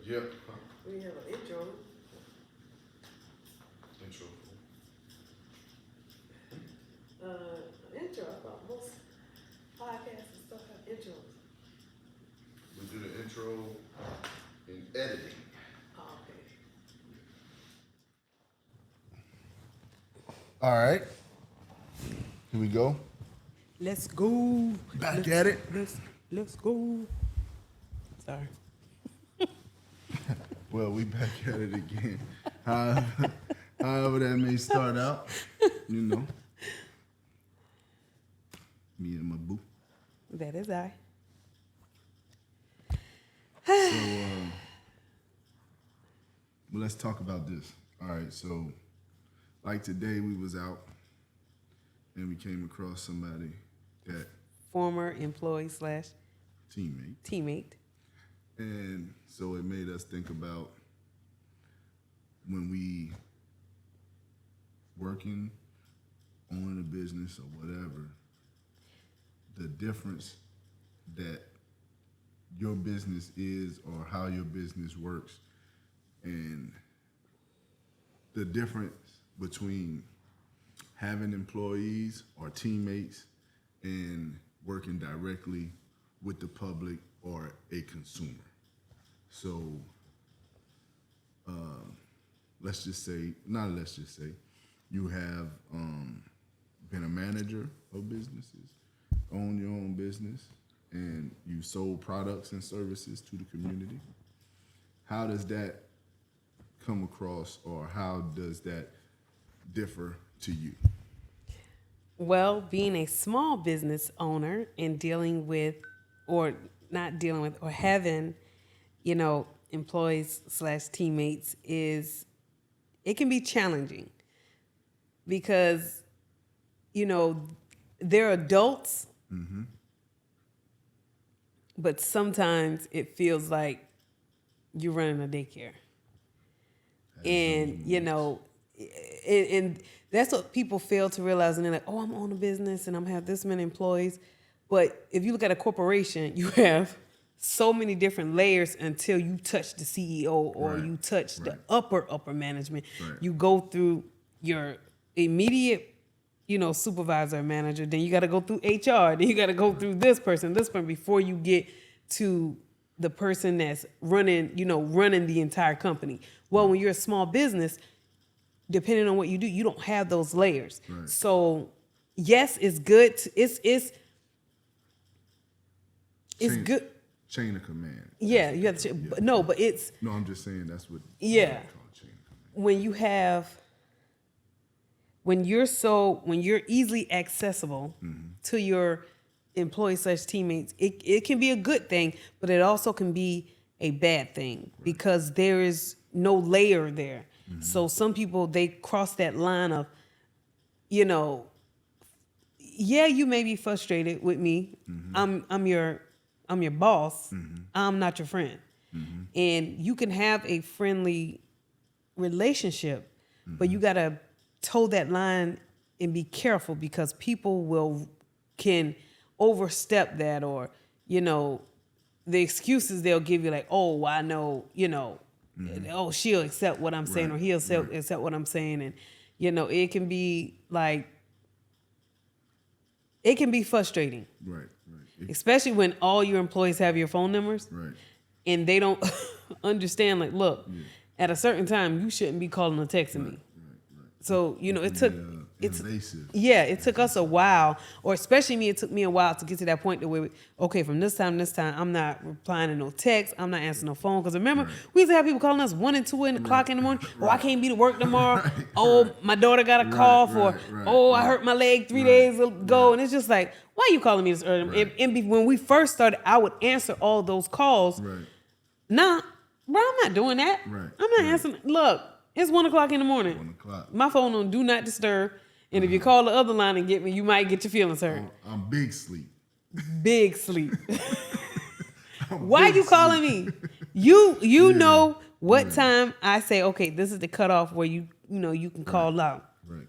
Yep. We have an intro. Intro. Intro. I thought most podcasts and stuff have intros. We do the intro in editing. Oh, okay. All right. Here we go. Let's go. Back at it. Let's go. Sorry. Well, we back at it again. However that may start out, you know. Me and my boo. That is I. But let's talk about this. All right, so like today we was out and we came across somebody that Former employee / teammate. teammate. And so it made us think about when we working, owning a business or whatever, the difference that your business is or how your business works and the difference between having employees or teammates and working directly with the public or a consumer. So let's just say, you have been a manager of businesses, own your own business, and you sold products and services to the community. How does that come across, or how does that differ to you? Well, being a small business owner and dealing with, or not dealing with, or having, employees / teammates it can be challenging because, they're adults, but sometimes it feels like you're running a daycare. And, and that's what people fail to realize. And they're like, oh, I'm on a business and I'm have this many employees. But if you look at a corporation, you have so many different layers until you touch the CEO or you touch the upper management. Right. You go through your immediate, supervisor or manager. Then you got to go through HR. Then you got to go through this person before you get to the person that's running the entire company. Well, when you're a small business, depending on what you do, you don't have those layers. Right. So yes, it's good. It's good. Chain of command. Yeah, you have to. Yeah. But it's No, I'm just saying that's what. Yeah. What I call chain of command. when you're easily accessible to your employees / teammates, it can be a good thing, but it also can be a bad thing because there is no layer there. So some people, they cross that line of, yeah, you may be frustrated with me. I'm your boss. I'm not your friend. And you can have a friendly relationship, but you gotta toe that line and be careful because people can overstep that, or the excuses they'll give you, like, oh, well, I know, oh, she'll accept what I'm saying, or he'll accept what I'm saying, and it can be like, it can be frustrating, Right. especially when all your employees have your phone numbers, and they don't understand, like, look, at a certain time you shouldn't be calling or texting me. So it took invasive. It took us a while, or especially it took me a while to get to that point to where from this time to this time I'm not replying to no text, I'm not answering no phone. Because remember, we used to have people calling us 1 and 2 o'clock in the morning. Oh, I can't be to work tomorrow. My daughter got a call for. I hurt my leg 3 days ago, and it's just like, why are you calling me this early? And when we first started, I would answer all those calls. Nah, bro, I'm not doing that. I'm not answering. Look, it's 1 o'clock in the morning. 1 o'clock. My phone on do not disturb. And if you call the other line and get me, you might get your feelings hurt. I'm big sleep. Big sleep. Why are you calling me? You know what time I say, okay, this is the cutoff where you can call out. Right.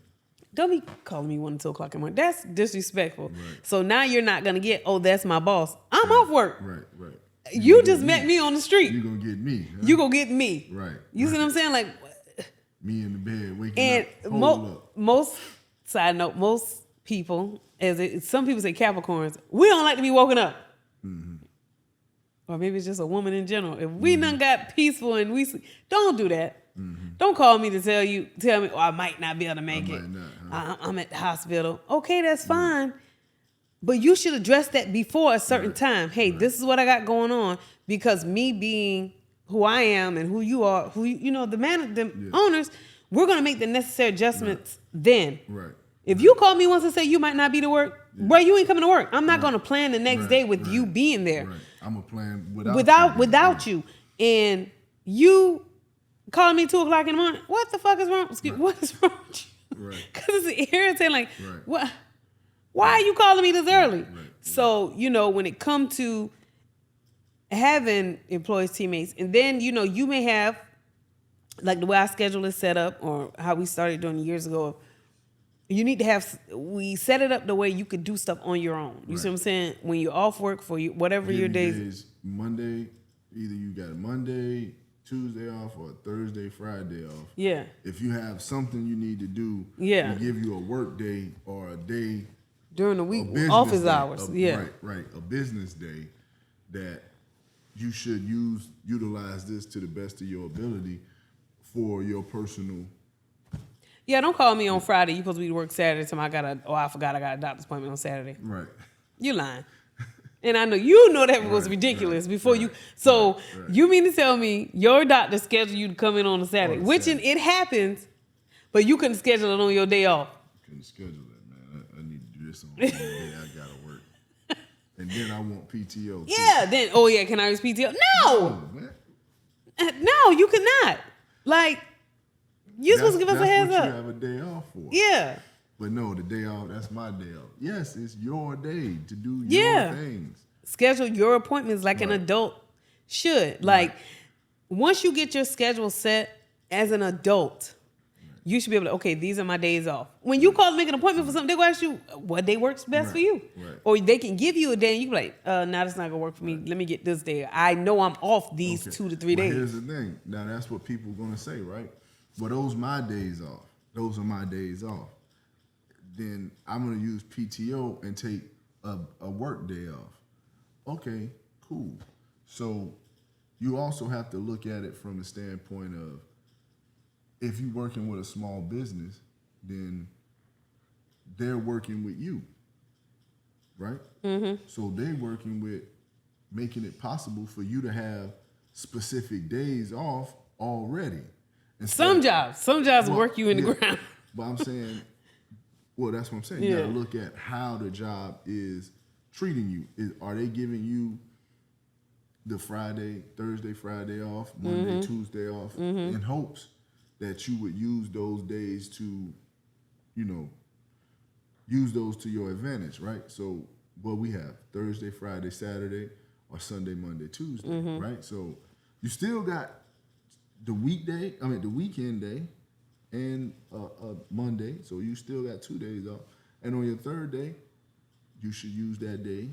Don't be calling me 1 and 2 o'clock in the morning. That's disrespectful. So now you're not gonna get, oh, that's my boss. I'm off work. Right. You just met me on the street. You gonna get me. Huh? You gonna get me. Right. You see what I'm saying? Like, Me in the bed waking and up. Hold up. most side note, most people, some people say Capricorns, we don't like to be woken up. Mm-hmm. Or maybe it's just a woman in general. If we done got peaceful and we sleep, don't do that. Don't call me to tell me, oh, I might not be able to make it. Might not, I'm at the hospital. Okay, that's fine. But you should address that before a certain time. Hey, this is what I got going on, because me being who I am and who you are, the owners, we're gonna make the necessary adjustments then. Right. If you call me once and say you might not be to work, bro, you ain't coming to work. I'm not gonna plan the next day with you being there. Right. I'm gonna plan without you. And you calling me 2:00 in the morning. What the fuck is wrong? What is wrong with you? Right. Because it's irritating. Like, Right. what? Why are you calling me this early? Right. So, when it comes to having employees, teammates, and then, you may have, like the way our schedule is set up or how we started doing years ago, you need to we set it up the way you could do stuff on your own. You see what I'm saying? When you're off work for whatever your days. Monday, either you got a Monday, Tuesday off, or Thursday, Friday off. Yeah. If you have something you need to do, Yeah. we give you a work day or a day During the week, a business office day, hours. Yeah. Right. A business day that you should utilize this to the best of your ability for your personal. Yeah, don't call me on Friday. You supposed to be to work Saturday. I forgot I got a doctor's appointment on Saturday. Right. You lying. And I know you know that was ridiculous before you. So you mean to tell me your doctor scheduled you to come in on a Saturday, which it happens, but you couldn't schedule it on your day off. Couldn't schedule that, man. I need to do this on the day I gotta work. And then I want PTO. Too. Yeah, then, can I use PTO? No! Oh, man. No, you cannot. Like, you're supposed to give us a heads That's what up. you have a day off for. Yeah. But no, the day off, that's my day off. Yes, it's your day to do your things. Schedule your appointments like an adult should. Like, once you get your schedule set as an adult, you should be able to, okay, these are my days off. When you call to make an appointment for something, they're going to ask you what day works best for you. Right. Or they can give you a day and you be like, nah, that's not going to work for me. Let me get this day. I know I'm off these 2 to 3 days. Here's the thing. Now, that's what people are going to say, right? Well, those are my days off. Those are my days off. Then I'm going to use PTO and take a work day off. Okay, cool. So you also have to look at it from the standpoint of, if you're working with a small business, then they're working with you, right? Mm-hmm. So they're working with making it possible for you to have specific days off already. Some jobs work you in the ground. But I'm saying, well, that's what I'm saying. You got to look at how the job is treating you. Are they giving you the Thursday, Friday off, Monday, Tuesday off, in hopes that you would use those days to, use those to your advantage, right? So what we have, Thursday, Friday, Saturday, or Sunday, Monday, Tuesday, right? So you still got the weekend day and Monday, so you still got 2 days off. And on your third day, you should use that day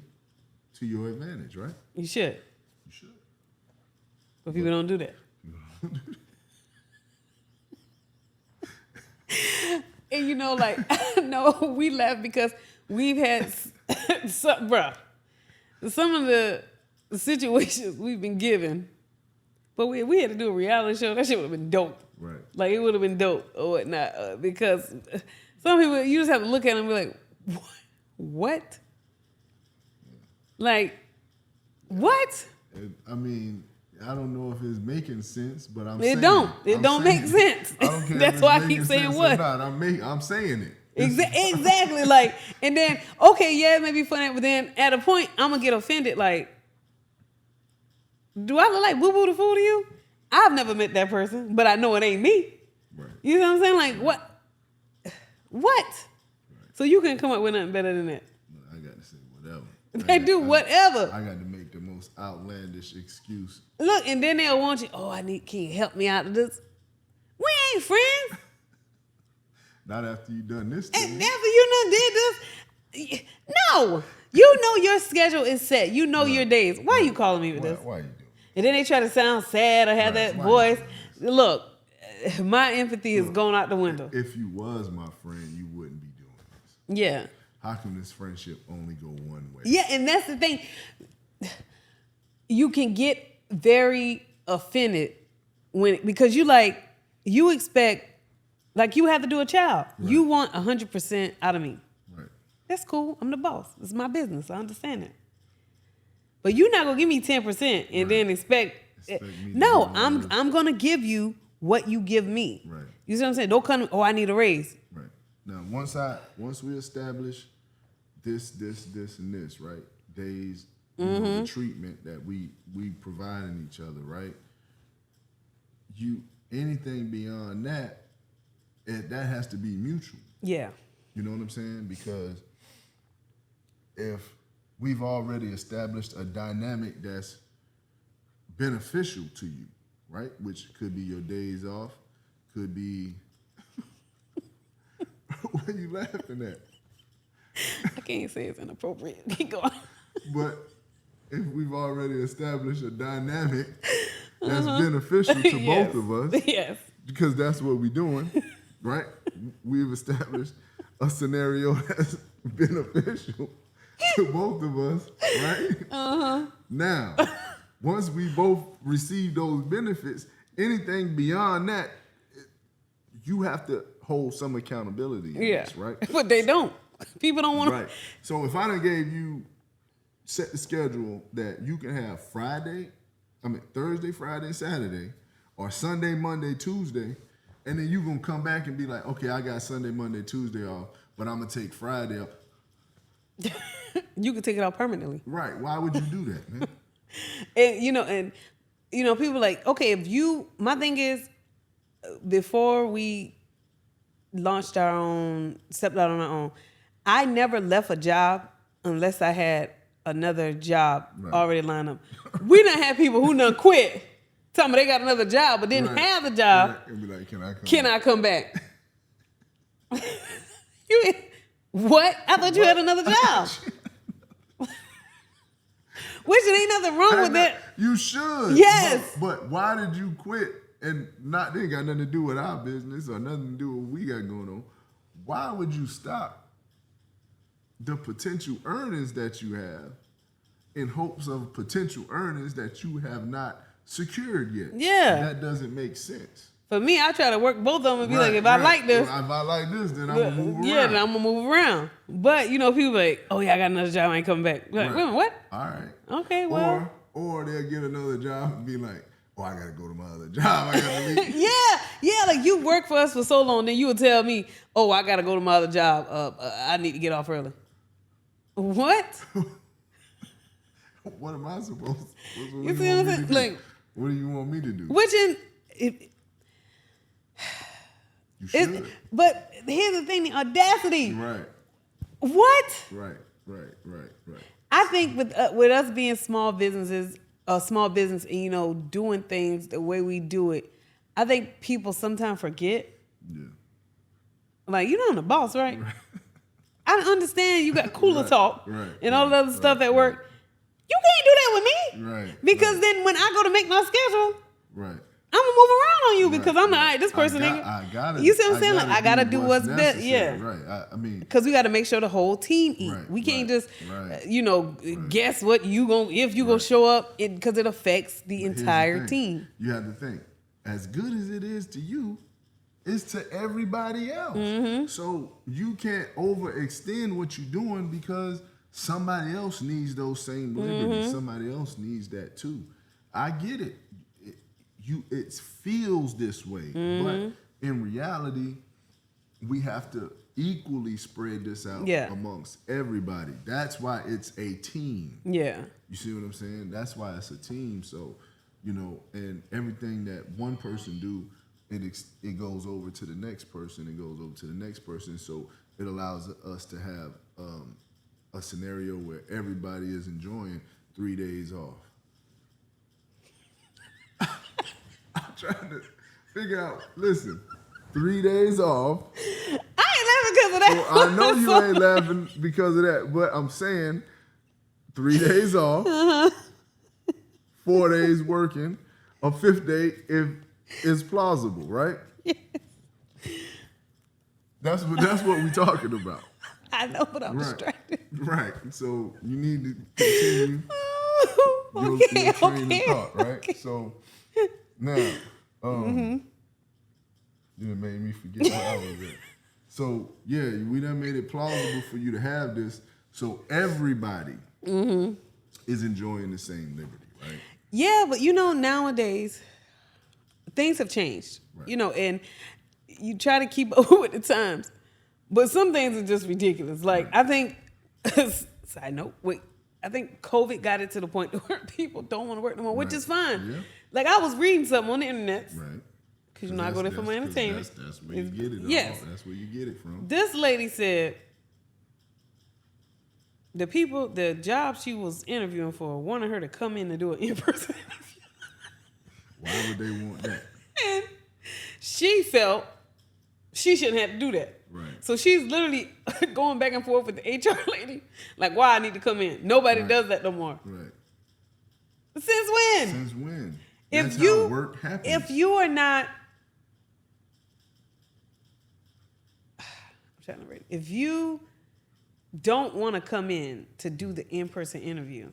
to your advantage, right? You should. You should. But people don't do that. And no, we laugh because we've had some of the situations we've been given, but we had to do a reality show. That shit would have been dope. Right. Like, it would have been dope or whatnot, because some people, you just have to look at them and be like, what? Like, what? I don't know if it's making sense, but It don't make sense. I don't care. That's if why it's I keep making saying sense what. or not. I'm saying it. Exactly. Like, and then, okay, yeah, it may be funny, but then at a point, I'm going to get offended. Like, do I look like Boo Boo the Fool to you? I've never met that person, but I know it ain't me. Right. You know what I'm saying? Like, what? Right. So you can come up with nothing better than that. I got to say whatever. They do whatever. I got to make the most outlandish excuse. Look, and then they'll want you, can you help me out of this? We ain't friends. Not after you done this. And after you done did this, no. You know your schedule is set. You know your days. Why are you calling me with this? Why you doing? And then they try to sound sad or have that Why voice. you Look, my empathy is going out the window. If you was my friend, you wouldn't be doing this. Yeah. How can this friendship only go one way? Yeah, and that's the thing. You can get very offended because you expect, like you have to do a child. Right. You want 100% out of me. Right. That's cool. I'm the boss. It's my business. I understand it. But you're not gonna give me 10% and then expect me to no, do I'm gonna give you what you give me. Right. You see what I'm saying? Don't come, I need a raise. Right. Now, once we establish this, and this, right? Days, you know, the treatment that we providing each other, right? Anything beyond that, that has to be mutual. Yeah. You know what I'm saying? Because if we've already established a dynamic that's beneficial to you, right? Which could be your days off, could be. What are you laughing at? I can't say it's inappropriate. Keep going. But if we've already established a dynamic that's beneficial to Yes. both of us, Yes. because that's what we're doing, right? We've established a scenario that's beneficial to both of us, right? Now, once we both receive those benefits, anything beyond that, you have to hold some accountability in Yeah. this, right? But they don't. People don't want to. Right. So if I done gave you set the schedule that you can have Thursday, Friday, Saturday, or Sunday, Monday, Tuesday, and then you gonna come back and be like, okay, I got Sunday, Monday, Tuesday off, but I'm gonna take Friday off. You can take it out permanently. Right. Why would you do that, man? And people like, okay, my thing is, before we stepped out on our own, I never left a job unless I had another job already lined up. We done had people who done quit, tell me they got another job, but didn't have the job. Right. And be like, Can I come back? What? I thought you had another job. Which it ain't nothing wrong with that. You should. Yes. But why did you quit? And they ain't got nothing to do with our business or nothing to do with what we got going on. Why would you stop the potential earnings that you have in hopes of potential earnings that you have not secured yet? Yeah. That doesn't make sense. For me, I try to work both of them and be like, if I like this, Well, if I like this, then I'm gonna move around. yeah, then I'm gonna move around. But people like, oh yeah, I got another job, I ain't coming back. Like, Right. wait a minute, what? All right. Okay, well, Or they'll get another job and be like, oh, I gotta go to my other job. I gotta leave. yeah, like you worked for us for so long, then you would tell me, oh, I gotta go to my other job. I need to get off early. What? What am I supposed to do? You see what I'm saying? Like, what do you want me to do? You should. But here's the thing: the audacity. Right. What? Right. I think with us being small businesses, and doing things the way we do it, I think people sometimes forget. Yeah. Like, I'm the boss, right? I understand you got cooler talk and all the other stuff at work. You can't do that with me. Right. Because then when I go to make my schedule, Right. I'm gonna move around on you because I'm like, this person. I gotta. You see what I'm saying? Like, I gotta do what's best. Yeah. Right. I mean, because we got to make sure the whole team eat. Right, We can't right, just, guess what you gonna show up because it affects the here's the entire thing. team. You have to think, as good as it is to you, it's to everybody else. Mm-hmm. So you can't overextend what you're doing because somebody else needs those same liberties. Mm-hmm. Somebody else needs that too. I get it. It feels this way, Mm-hmm. but in reality, we have to equally spread this out amongst everybody. That's why it's a team. Yeah. You see what I'm saying? That's why it's a team. So, and everything that one person do, it goes over to the next person. It goes over to the next person. So it allows us to have a scenario where everybody is enjoying 3 days off. I'm trying to figure out. Listen, 3 days off. I ain't laughing because of that. Well, I know you ain't laughing because of that, but I'm saying 3 days off, 4 days working, a 5th day if it's plausible, right? That's what we're talking about. I know, but I'm Right. distracted. Right. So you need to continue your Okay, train okay, of thought, right? okay. So now, you done made me forget what I was at. So yeah, we done made it plausible for you to have this, so everybody is enjoying the same liberty, right? Yeah, but nowadays things have changed. Right. And you try to keep up with the times, but some things are just ridiculous. Like I think, side note, I think COVID got it to the point where people don't want to work no more, which Right. is fine. Yeah. like I was reading something on the internet, Right. because I go there for my entertainment. That's where you get it. Yes. That's where you get it from. This lady said the job she was interviewing for wanted her to come in and do an in-person interview. Why would they want that? And she felt she shouldn't have to do that. Right. So she's literally going back and forth with the HR lady, like, why I need to come in. Nobody Right. does that no more. Right. Since when? Since when? If That's you how work happens. if you are not, I'm trying to read. If you don't want to come in to do the in-person interview,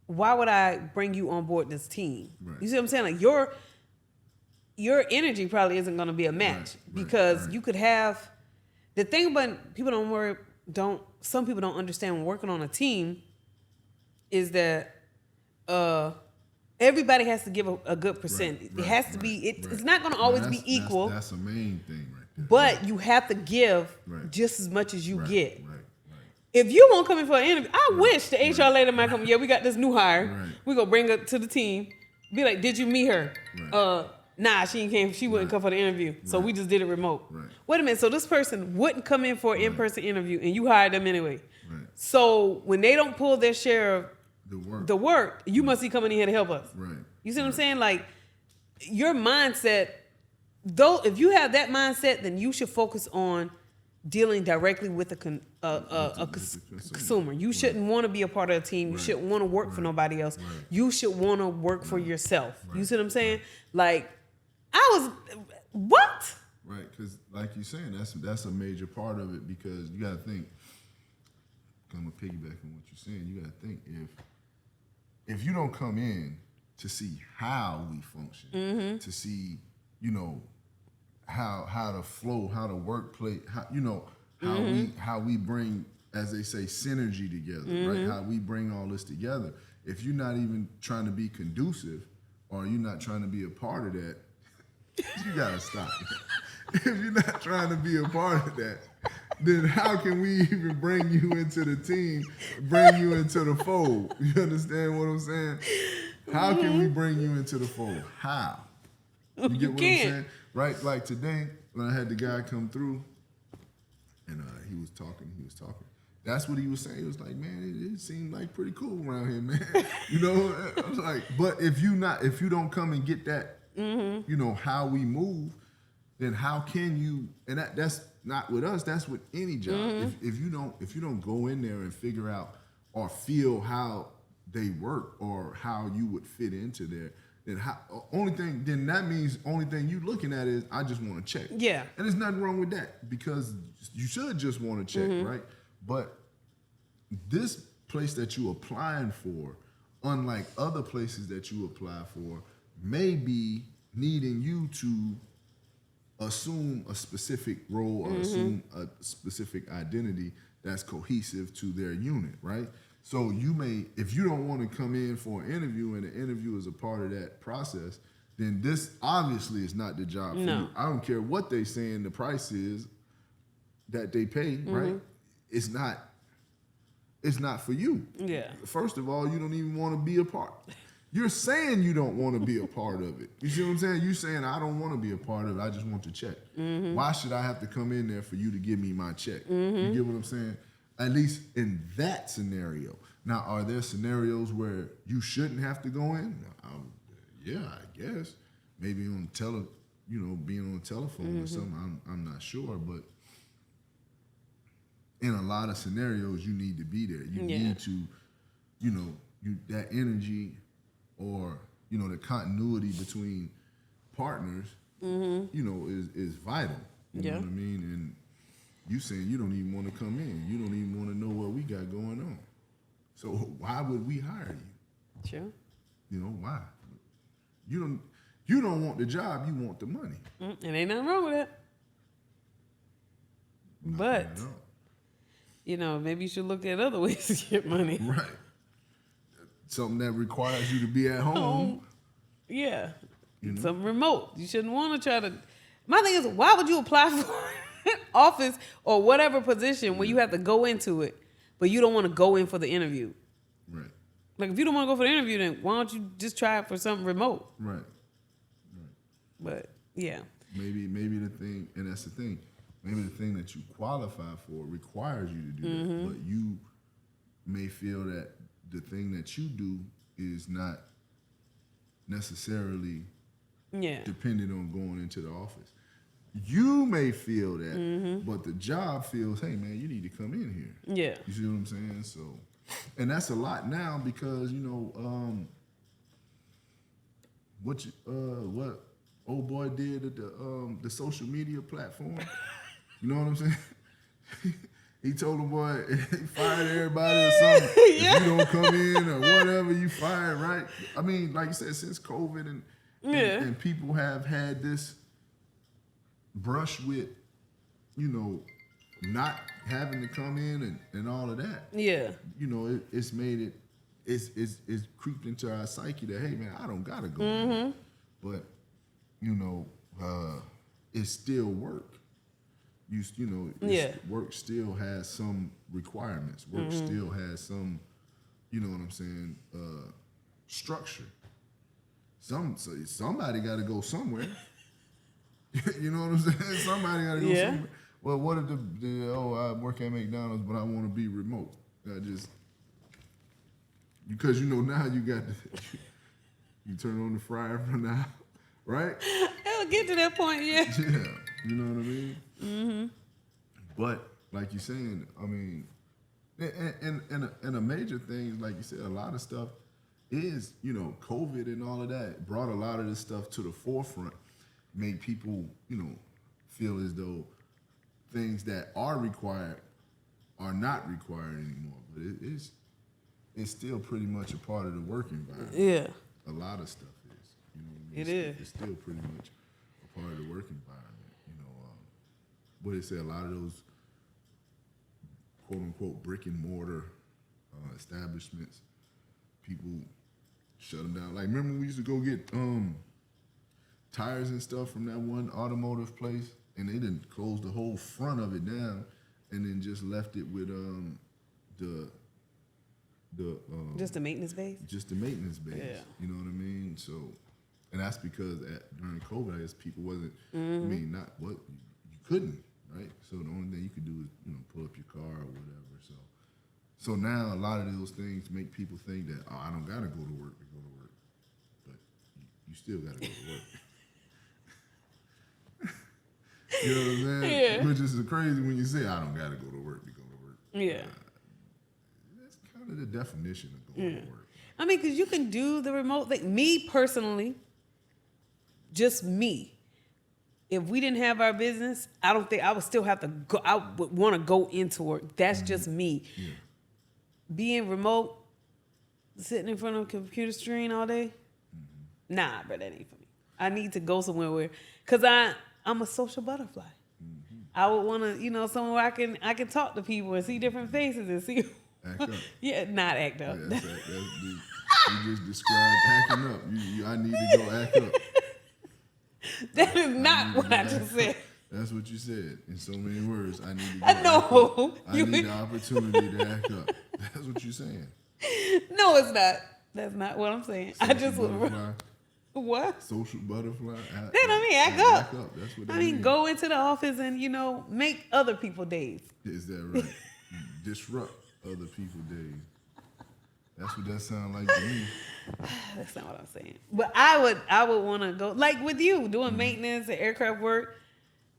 why would I bring you on board this team? Right. You see what I'm saying? Like your energy probably isn't going to be a match, Right, because right. you could have the thing about people some people don't understand when working on a team is that everybody has to give a good percentage. Right, It has to right, be. right. It's not going to always be equal, That's a main thing right there. but you have to give Right. just as much as you Right, get. Right. If you won't come in for an interview, I wish the HR lady might come. Yeah, we got this new hire. Right. We gonna bring her to the team. Be like, did you meet her? Right. Nah, she ain't came. She wouldn't Right. come for the interview. So we just did it remote. Right. Wait a minute. So this person wouldn't come in for an in-person interview, and you hired them anyway. Right. So when they don't pull their share of The work. you must be coming in here to help us. Right. You see what I'm saying? Like your mindset, though, if you have that mindset, then you should focus on dealing directly with a consumer. You shouldn't want to be a part of a team. You Right. shouldn't want to work for nobody else. Right. You should want to work for yourself. You Right. see what I'm saying? Like, what? Right, because like you're saying, that's a major part of it, because you got to think. I'm gonna piggyback on what you're saying. You got to think, if you don't come in to see how we function, to see, how the flow, how the workplace, how we bring, as they say, synergy together, right? How we bring all this together. If you're not even trying to be conducive, or you're not trying to be a part of that, you gotta stop. If you're not trying to be a part of that, then how can we even bring you into the team, bring you into the fold? You understand what I'm saying? How can we bring you into the fold? How? You get what I'm can't. saying? Right? Like today, when I had the guy come through, and he was talking. That's what he was saying. He was like, man, it seemed like pretty cool around here, man. I was like, but if you don't come and get that, how we move, then how can you? And that's not with us. That's with any job. If you don't go in there and figure out or feel how they work or how you would fit into there, then that means only thing you looking at is, I just want to check. Yeah. And there's nothing wrong with that, because you should just want to check, right? But this place that you applying for, unlike other places that you apply for, may be needing you to assume a specific role or assume a specific identity that's cohesive to their unit, right? So you may, if you don't want to come in for an interview and the interview is a part of that process, then this obviously is not the job for you. I don't care what they saying the price is that they pay, right? It's not for you. Yeah. First of all, you don't even want to be a part. You're saying you don't want to be a part of it. You see what I'm saying? You're saying, I don't want to be a part of it. I just want to check. Why should I have to come in there for you to give me my check? You get what I'm saying? At least in that scenario. Now, are there scenarios where you shouldn't have to go in? Yeah, I guess. Maybe on being on the telephone or something. I'm not sure, but in a lot of scenarios, you need to be there. You Yeah. need to, that energy or, the continuity between partners, is vital. You Yeah. know what I mean? And you saying you don't even want to come in. You don't even want to know what we got going on. So why would we hire you? Sure. Why? You don't want the job, you want the money. And ain't nothing wrong with that. But, Not at all. maybe you should look at other ways to get money. Right. Something that requires you to be at home. Yeah. Something remote. You shouldn't want to try to. My thing is, why would you apply for office or whatever position when you have to go into it, but you don't want to go in for the interview? Right. Like, if you don't want to go for the interview, then why don't you just try it for something remote? Right. But, yeah. Maybe the thing, and that's the thing, maybe the thing that you qualify for requires you to do that, but you may feel that the thing that you do is not necessarily Yeah. dependent on going into the office. You may feel that, but the job feels, hey man, you need to come in here. Yeah. You see what I'm saying? So, and that's a lot now because what old boy did at the social media platform. You know what I'm saying? He told the boy he fired everybody or something. If you don't come in or whatever, you fired, right? I mean, like you said, since COVID and people have had this brush with, not having to come in and all of that. Yeah. It's made it's creeped into our psyche that, hey man, I don't gotta go in. But it's still work. Work still has some requirements. Work still has some, structure. Somebody got to go somewhere. You know what I'm saying? Somebody got to go somewhere. Well, what if I work at McDonald's, but I want to be remote? Because now you got you turn on the fryer for now, right? It'll get to that point, yeah. Yeah, you know what I mean? Mm-hmm. But like you're saying, I mean, and a major thing, like you said, a lot of stuff is, COVID and all of that brought a lot of this stuff to the forefront, made people, feel as though things that are required are not required anymore. But it's still pretty much a part of the work environment. Yeah. A lot of stuff is. It is. It's still pretty much a part of the work environment. But they say a lot of those quote unquote brick and mortar establishments, people shut them down. Like, remember when we used to go get tires and stuff from that one automotive place, and they didn't close the whole front of it down, and then just left it with just the maintenance base? Just the maintenance base. Yeah. You know what I mean? So, and that's because during COVID, I guess people wasn't. I mean, not what you couldn't, right? So the only thing you could do is pull up your car or whatever. So now a lot of those things make people think that, I don't gotta go to work to go to work, but you still gotta go to work. You know what I'm saying? Yeah. Which is crazy when you say I don't gotta go to work to go to work. Yeah. That's kind of the definition of going to work. I mean, because you can do the remote thing. Me personally, just me. If we didn't have our business, I don't think I would still have to go. I would want to go into work. That's just me. Yeah. Being remote, sitting in front of a computer screen all day, nah, bro, that ain't for me. I need to go somewhere because I'm a social butterfly. I would want to, somewhere where I can talk to people and see different faces and see. Act up. Yeah, not act up. Yeah, you just described acting up. I need to go act up. That is not what I just said. That's what you said in so many words. I need to go I know. act up. I need the opportunity to act up. That's what you're saying. No, it's not. That's not what I'm saying. I just butterfly, what? social butterfly. That I mean, act up. Act up. That's what I mean, go into the office and make other people days. Is that right? Disrupt other people's days. That's what that sounds like to me. That's not what I'm saying. But I would want to go like with you doing maintenance and aircraft work.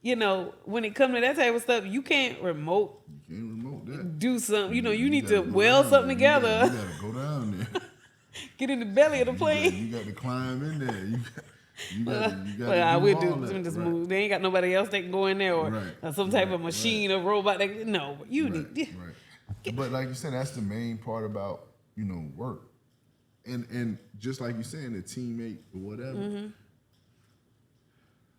When it comes to that type of stuff, you can't remote. You can't remote. do something. You know, you need to gotta go weld down something there. together. You gotta go down there. Get in the belly of the plane. You got to climb in there. You got to Well, I do will all do. that. Let me just Right. move. They ain't got nobody else that can go in there, or Right. some type Right. of machine or robot. That, no, you Right, need. right. But like you said, that's the main part about, you know, work. And just like you saying, a teammate or whatever,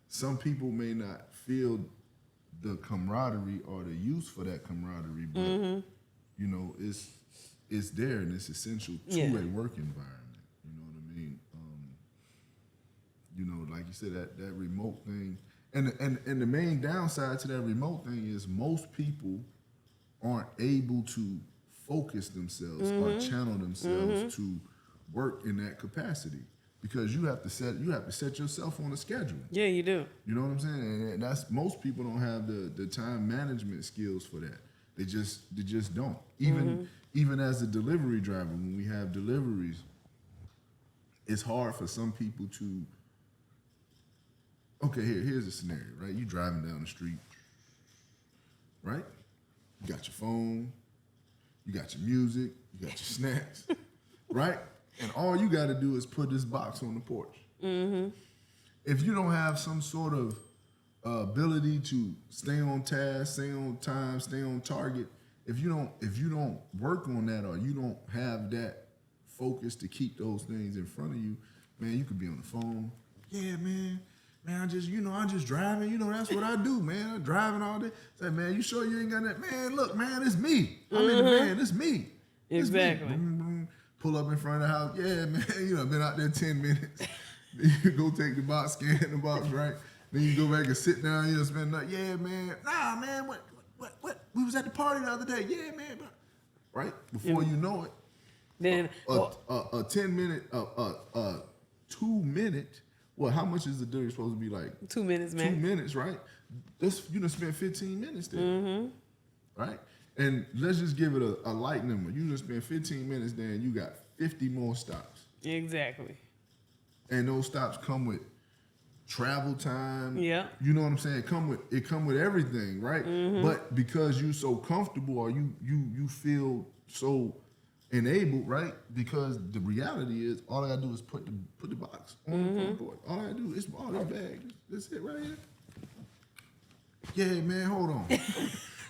some people may not feel the camaraderie or the use for that camaraderie, but you know, it's there and it's essential to Yeah. a work environment. You know what I mean? You know, like you said, that remote thing, and the main downside to that remote thing is most people aren't able to focus themselves or channel themselves to work in that capacity because you have to set yourself on a schedule. Yeah, you do. You know what I'm saying? And that's most people don't have the time management skills for that. They just don't. Even as a delivery driver, when we have deliveries, it's hard for some people to. Okay, here's a scenario, right? You driving down the street, right? You got your phone, you got your music, you got your snacks, right? And all you got to do is put this box on the porch. If you don't have some sort of ability to stay on task, stay on time, stay on target, if you don't work on that or you don't have that focus to keep those things in front of you, man, you could be on the phone. Yeah, man, I'm just driving. You know, that's what I do, man. I'm driving all day. Say, man, you sure you ain't got that? Man, look, man, it's me. I'm in the van. It's me. It's Exactly. me. Boom, boom. Pull up in front of the house. Yeah, man, you know, been out there 10 minutes. Then you go take the box, scan the box, right? Then you go back and sit down. You know, spend that. Yeah, man. Nah, man. What? We was at the party the other day. Yeah, man. Right before you know it, Then a 10-minute, 2-minute. Well, how much is the delivery supposed to be like? 2 minutes, 2 man. minutes, right? You done spent 15 minutes there, right? And let's just give it a light number. You done spent 15 minutes there, and you got 50 more stops. Exactly. And those stops come with travel time. Yeah. You know what I'm saying? It come with everything, right? But because you so comfortable or you feel so enabled, right? Because the reality is all I gotta do is put the box on the front porch. All I gotta do is all this bag. That's it right here. Yeah, man, hold on.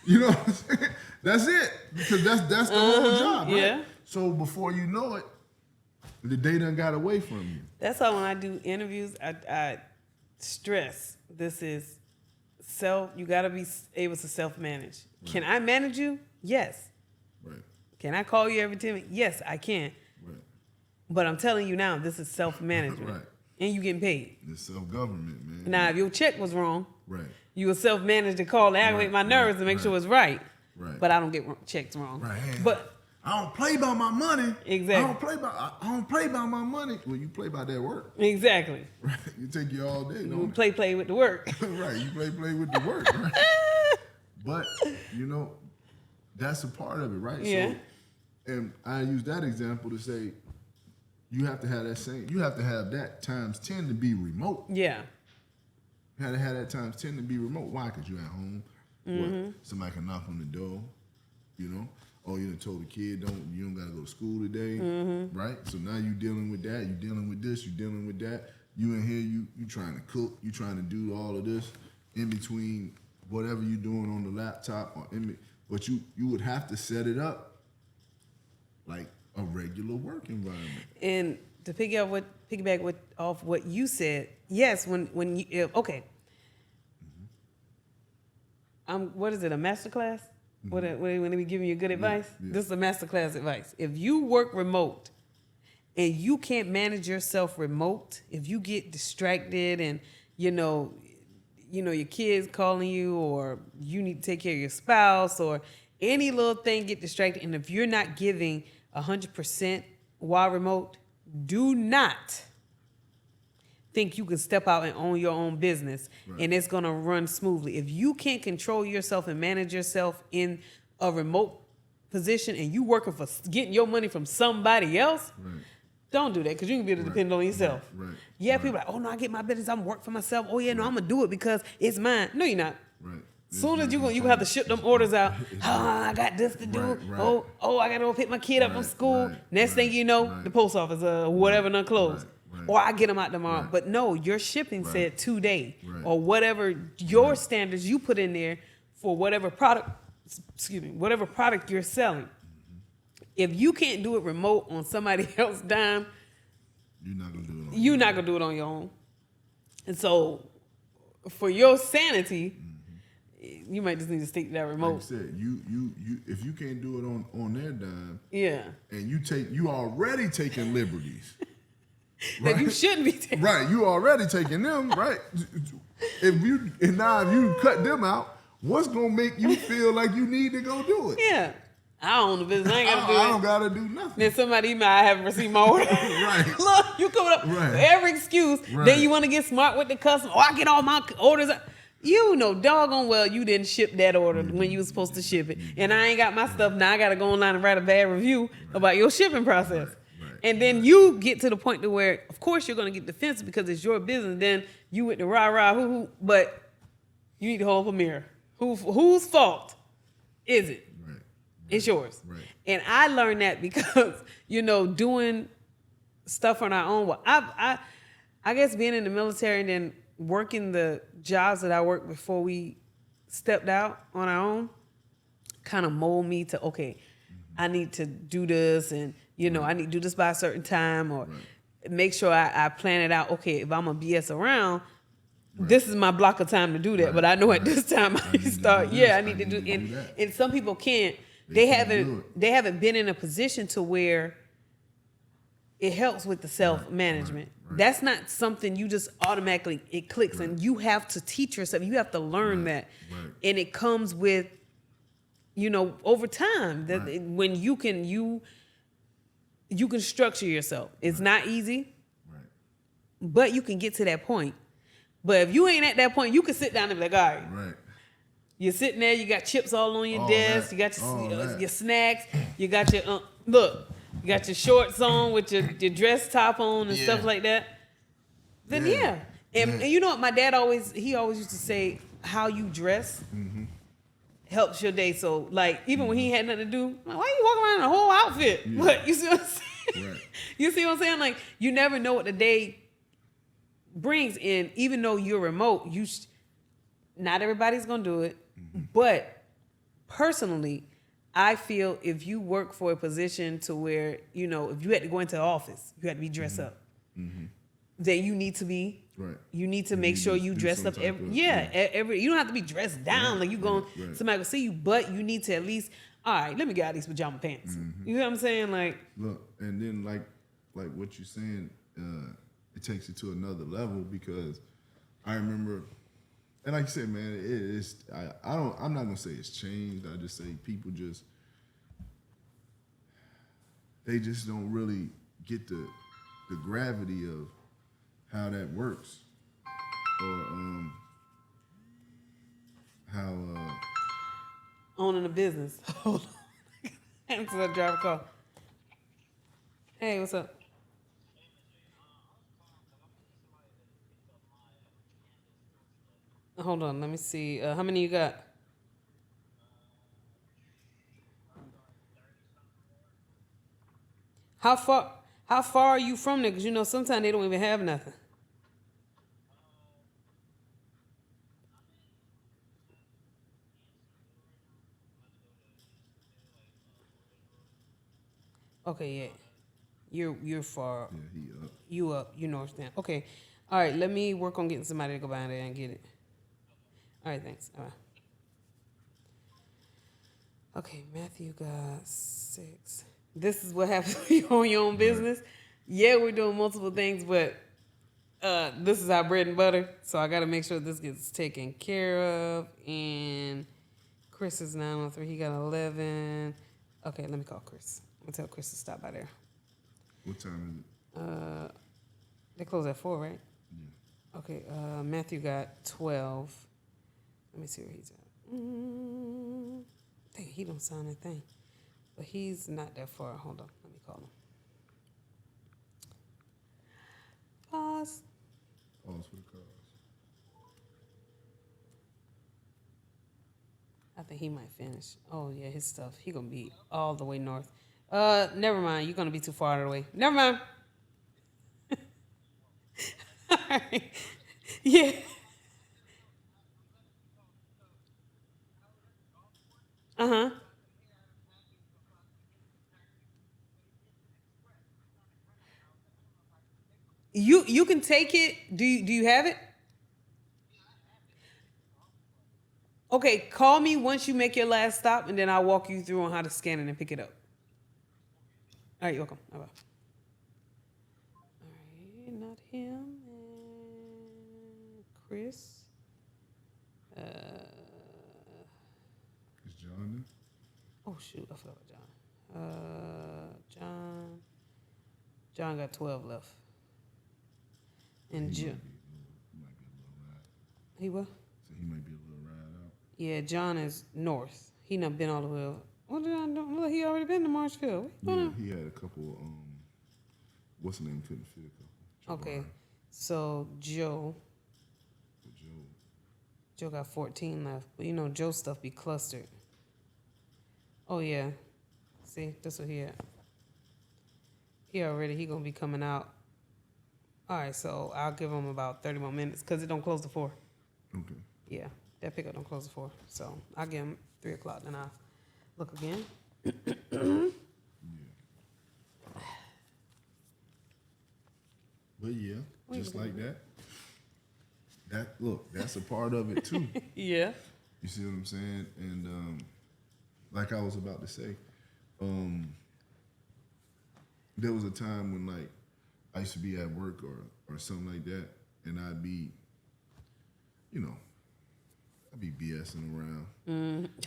You know what I'm saying? That's it. Because that's the whole job, right? Yeah. So before you know it, the day done got away from you. That's how when I do interviews, I stress this is you got to be able to self-manage. Right. Can I manage you? Yes. Right. Can I call you every 10 minutes? Yes, I can. Right. But I'm telling you now, this is self-management. Right. And you getting paid. It's self-government, man. Now, if your check was wrong, Right. you will self-manage to call to aggravate my nerves and make sure it's right. Right. But I don't get checks wrong. Right. But I don't play by my money. Exactly. I don't play by my money. Well, you play by that work. exactly. Right. You take you all day, You don't play with the work. it? Right. You play with the work, right? But, you know, that's a part of it, right? Yeah. So, and I use that example to say you have to have that times 10 to be remote. Yeah. You had to have that times 10 to be remote. Why? Because you're at home. What? Somebody can knock on the door, you know? Or you done told the kid, you don't got to go to school today, right? So now you dealing with that. You dealing with this. You dealing with that. You in here, you trying to cook. You trying to do all of this in between whatever you doing on the laptop. But you would have to set it up like a regular work environment. And to piggyback off what you said, yes, when you okay. What is it? A masterclass? When they be giving you good advice, this is a masterclass advice. If you work remote and you can't manage yourself remote, if you get distracted and you know your kids calling you, or you need to take care of your spouse, or any little thing get distracted, and if you're not giving 100% while remote, do not think you can step out and own your own business and it's going to run smoothly. If you can't control yourself and manage yourself in a remote position and you working for getting your money from somebody else, don't do that, because you can be able to depend on yourself. Yeah, people are like, oh no, I get my business, I'm work for myself. Oh yeah, no, I'm going to do it because it's mine. No, you're not. Right. Soon as you nothing have to changed. ship them orders out. I got this to do. Right. Oh, I gotta go pick my kid up from school. Next thing you know, right. the post office, whatever, not closed. Right. Or I get them out tomorrow. Right. But no, your shipping said 2 day Right. or whatever your standards you put in there for whatever product. Excuse me, whatever product you're selling. If you can't do it remote on somebody else's dime, You're not gonna do it. you're not gonna do it on your own. And so, for your sanity, you might just need to stick to that Like remote. you said, you if you can't do it on their dime, Yeah, and you already taking liberties. that you shouldn't be taking. Right, you already taking them, right? If you cut them out, what's gonna make you feel like you need to go do it? Yeah, I own the business. I ain't gotta do I it. don't gotta do nothing. Then somebody email, I haven't received my order. Right. Look, you coming up Right. with every excuse. Right. Then you want to get smart with the customer. Oh, I get all my orders. You know doggone well you didn't ship that order when you were supposed to ship it. And I ain't got my stuff now. I got to go online and write a bad review about your shipping process. Right. And then you get to the point to where, of course, you're going to get defensive because it's your business. Then you with the rah-rah, hoo-hoo. But you need to hold up a mirror. Whose fault is it? Right. It's yours. Right. And I learned that because, doing stuff on our own. Well, I guess being in the military and then working the jobs that I worked before we stepped out on our own kind of mold me to, okay, I need to do this and, I need to do this by a certain time or make sure I plan it out. Okay, if I'm going to BS around, this is my block of time to do that. But I know at this time I need to start. I need to do that. And some people can't. They haven't been in a position to where it helps with the self-management. Right. That's not something you just automatically, it clicks. And you have to teach yourself. You have to learn that. Right. And it comes with, over time. That when you can structure yourself. It's not easy, Right. but you can get to that point. But if you ain't at that point, you can sit down and be like, all right. Right. You're sitting there, you got chips all on your All desk, that. you got All that. your snacks, you got your, you got your shorts on with your dress top on and stuff like that. Then And you know what my dad always used to say, how you dress helps your day. So like, even when he had nothing to do, like, why you walking around in a whole outfit? Yeah. But you see what I'm saying? Right. You see what I'm saying? Like, you never know what the day brings in, even though you're remote, not everybody's gonna do it. But personally, I feel if you work for a position to where, if you had to go into the office, you had to be dressed up. Then you need to be. Right. You need to make sure you do dress some up type every. of- You don't have to be dressed down like you going. right. Somebody will see you, but you need to at least. All right, let me get out these pajama pants. You know what I'm saying? Like, Look, and then like what you're saying, it takes it to another level because I remember, and like you said, man, I'm not gonna say it's changed. I just say people they just don't really get the gravity of how that works, or how owning a business. Hold on. Answer that driver call. Hey, what's up? Hold on, let me see. How many you got? How far are you from there? Because sometimes they don't even have nothing. Okay, yeah. You're far. yeah, he up. You up. You north down. Okay. All right, let me work on getting somebody to go by there and get it. All right, thanks. All right. Okay, Matthew got 6. This is what happens when you own your own business. Yeah, we're doing multiple things, but this is our bread and butter. So I got to make sure this gets taken care of. And Chris is 903. He got 11. Okay, let me call Chris. I'm going to tell Chris to stop by there. What time is it? They close at 4, right? Yeah. Okay, Matthew got 12. Let me see where he's at. Dang, he don't sign that thing. But he's not that far. Hold on, let me call him. Pause. Pause for the cause. I think he might finish. Oh yeah, his stuff. He gonna be all the way north. Never mind. You're gonna be too far out of the way. Never mind. All right. Yeah. Uh huh. You can take it. Do you have it? Okay, call me once you make your last stop, and then I'll walk you through on how to scan it and pick it up. All right, you're welcome. Bye bye. All right, not him. And Chris. Uh, Is John there? oh shoot, I forgot about John. John. John got 12 left. And Jim. He might be a little ride. He what? So he might be a little ride out. Yeah, John is north. He not been all the way up. What did I do? Look, he already been to Marshfield. What you Yeah, doing? he had a couple. What's the name? Couldn't fit a couple. Okay, so Joe. But Joe. Joe got 14 left. But you know, Joe's stuff be clustered. Oh, yeah. See, that's what he had. He gonna be coming out. All right, so I'll give him about 30 more minutes because it don't close to 4. Okay. Yeah, that pickup don't close to 4. So I'll give him 3 o'clock, then I'll look again. But yeah, just like that. That's a part of it too. Yeah. You see what I'm saying? And like I was about to say, there was a time when like I used to be at work or something like that, and I'd be, I'd be BSing around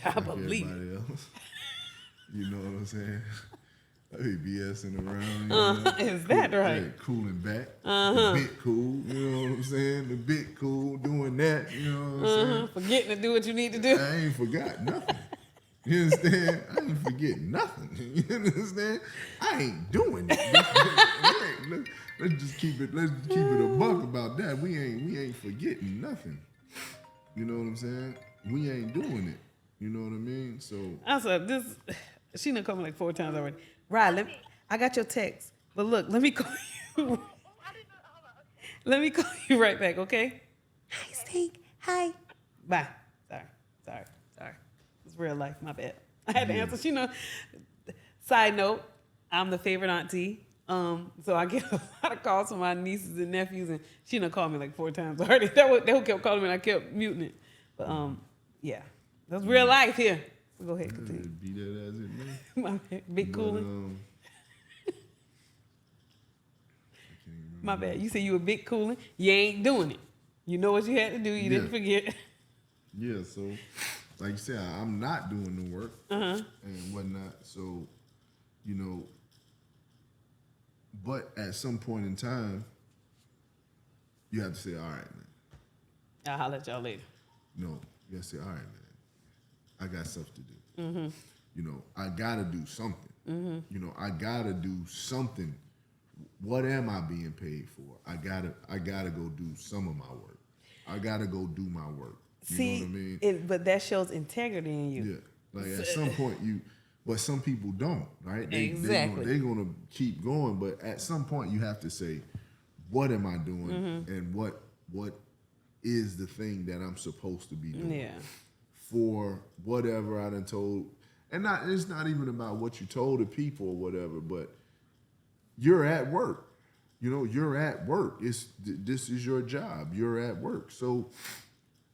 I like believe it. everybody else. You know what I'm saying? I'd be BSing around. Is that right? Yeah, cooling back. The bit cool. You know what I'm saying? The bit cool, doing that. You know what I'm saying? Forgetting to do what you need to do. I ain't forgot nothing. You understand? I ain't forget nothing. You understand? I ain't doing it. Let's just keep it. Let's keep it a buck about that. We ain't forgetting nothing. You know what I'm saying? We ain't doing it. You know what I mean? So I said this. She done called me like 4 times already. Right, I got your text, but look, let me call you. Let me call you right back, okay? Hi, Stink. Hi. Bye. Sorry. It's real life. My bad. I had to answer. You know. Side note: I'm the favorite auntie. So I get a lot of calls from my nieces and nephews, and she done called me like 4 times already. They kept calling me, and I kept muting it. But yeah, that's real life here. So go ahead, continue. be that as it may. My bad. Big cooling. I can't remember. My bad. You said you were big cooling. You ain't doing it. You know what you had to do. You didn't forget. Yeah, so like you said, I'm not doing the work and whatnot. So, but at some point in time, you have to say, all right, man. I'll holler at y'all later. No, you have to say, all right, man. I got stuff to do. I gotta do something. I gotta do something. What am I being paid for? I gotta go do some of my work. I gotta go do my work. You know what I mean? But that shows integrity in you. Yeah. Like at some point but some people don't, right? Exactly. They're gonna keep going, but at some point you have to say, what am I doing and what is the thing that I'm supposed to be doing? Yeah. For whatever I done told, and it's not even about what you told the people or whatever, but you're at work. You're at work. This is your job. You're at work. So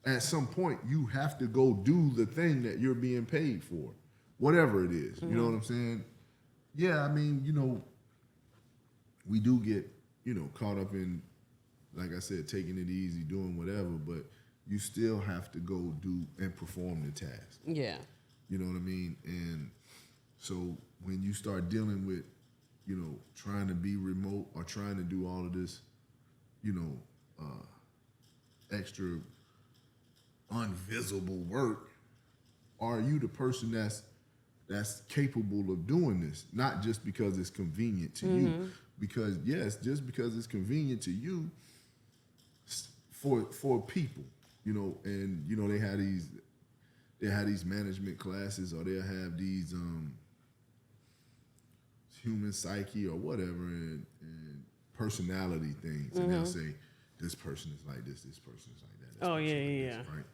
at some point, you have to go do the thing that you're being paid for, whatever it is. You know what I'm saying? Yeah, I mean, we do get, caught up in, like I said, taking it easy, doing whatever, but you still have to go do and perform the task. Yeah. You know what I mean? And so when you start dealing with, trying to be remote or trying to do all of this, extra unvisible work, are you the person that's capable of doing this? Not just because it's convenient to you. Because yes, just because it's convenient to you, for people, and they they have these management classes, or they'll have these human psyche or whatever, and personality things, and they'll say this person is like this person is like that. This Oh, person yeah, like yeah, this, right?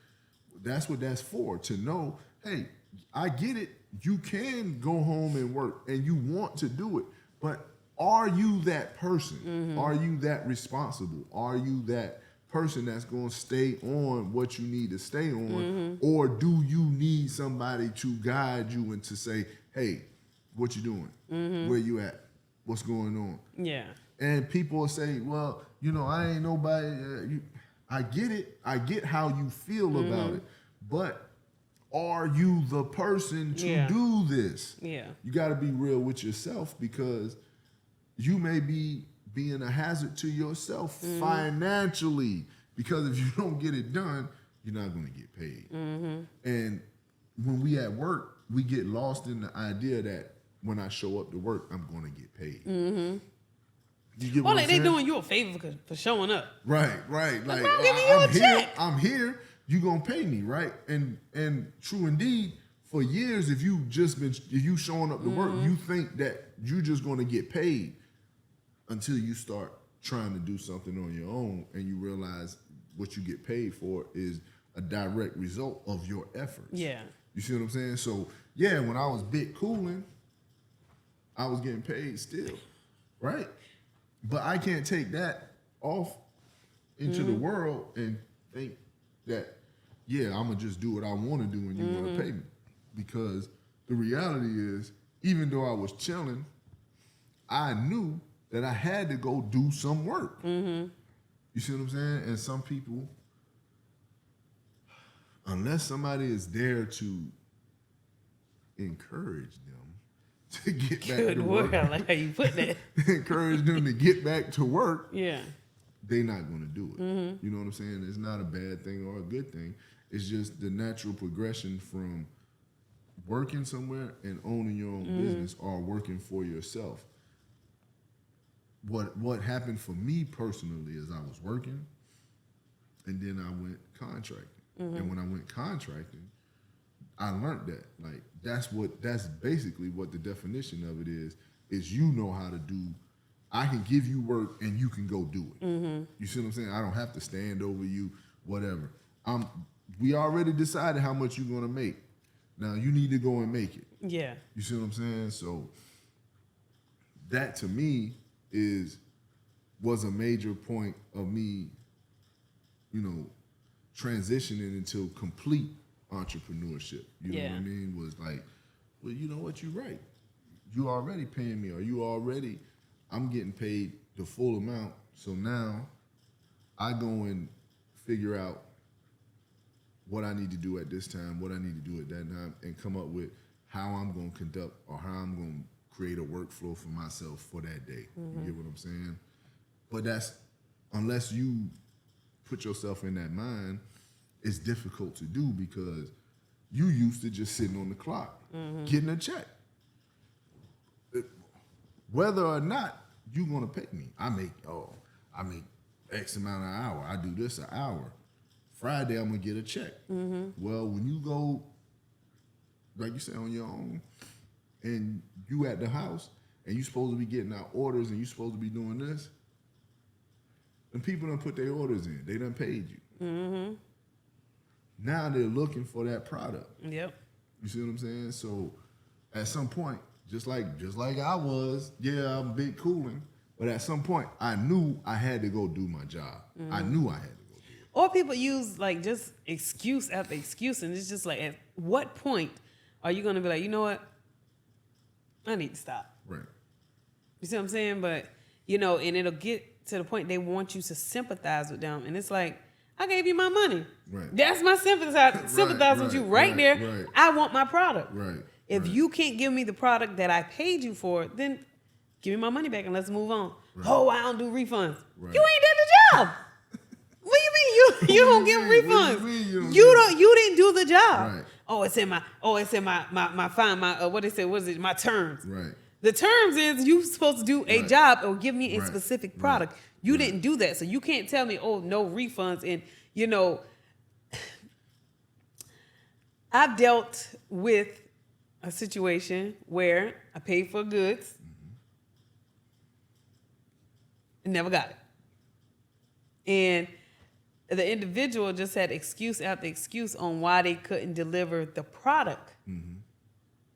That's what that's for, to know, hey, I get it. You can go home and work, and you want to do it, but are you that person? Are you that responsible? Are you that person that's going to stay on what you need to stay on, or do you need somebody to guide you and to say, hey, what you doing? Where you at? What's going on? Yeah. And people will say, well, you know, I ain't nobody. I get it. I get how you feel about it. But are you the person to do this? Yeah. You got to be real with yourself, because you may be being a hazard to yourself financially, because if you don't get it done, you're not going to get paid. And when we at work, we get lost in the idea that when I show up to work, I'm going to get paid. You get Well, what like I'm they saying? doing you a favor for showing up. Right. Like I'm giving you a I'm here. check. I'm here. You gonna pay me, right? And true indeed. For years, if you showing up to work, you think that you just gonna get paid until you start trying to do something on your own, and you realize what you get paid for is a direct result of your efforts. Yeah. You see what I'm saying? So yeah, when I was big cooling, I was getting paid still, right? But I can't take that off into the world and think that, yeah, I'm going to just do what I want to do and you're going to pay me. Because the reality is, even though I was chilling, I knew that I had to go do some work. You see what I'm saying? And some people, unless somebody is there to encourage them to get back Good to word. work, I like how you put that. encourage them to get back to work, Yeah. they're not going to do it. You know what I'm saying? It's not a bad thing or a good thing. It's just the natural progression from working somewhere and owning your own business, or working for yourself. What happened for me personally is I was working, and then I went contracting. And when I went contracting, I learned that. Like, that's basically what the definition of it is you know how to do. I can give you work and you can go do it. You see what I'm saying? I don't have to stand over you, whatever. We already decided how much you're gonna make. Now you need to go and make it. Yeah. You see what I'm saying? So that to me was a major point of me, you know, transitioning into complete entrepreneurship. You know what I mean? Was like, well, you know what, you're right. You already paying me, or I'm getting paid the full amount. So now I go and figure out what I need to do at this time, what I need to do at that time, and come up with how I'm going to conduct, or how I'm going to create a workflow for myself for that day. You get what I'm saying? But that's, unless you put yourself in that mind, it's difficult to do, because you used to just sitting on the clock, getting a check. Whether or not you're gonna pay me, I make X amount an hour. I do this an hour. Friday I'm gonna get a check. Well, when you go, like you said, on your own, and you at the house, and you supposed to be getting out orders, and you supposed to be doing this, and people done put their orders in. They done paid you. Now they're looking for that product. Yep. You see what I'm saying? So at some point, just like I was, yeah, I'm big cooling, but at some point I knew I had to go do my job. I knew I had to go do it. Or people use like just excuse after excuse, and it's just like, at what point are you gonna be like, you know what? I need to stop. Right. You see what I'm saying? But you know, and it'll get to the point they want you to sympathize with them, and it's like, I gave you my money. Right. That's my sympathize with you right there. Right. I want my product. Right. If you can't give me the product that I paid you for, then give me my money back and let's move on. Right. Oh, I don't do refunds. Right. You ain't did the job. What do you mean you don't give What do you refunds? mean You didn't do the job. Right. Oh, it's in my my terms. Right. The terms is you supposed to do a Right. job or give me a Right. specific product. Right. You didn't do that. So you can't tell me, oh, no refunds. And, you know, I've dealt with a situation where I paid for goods and never got it. And the individual just had excuse after excuse on why they couldn't deliver the product.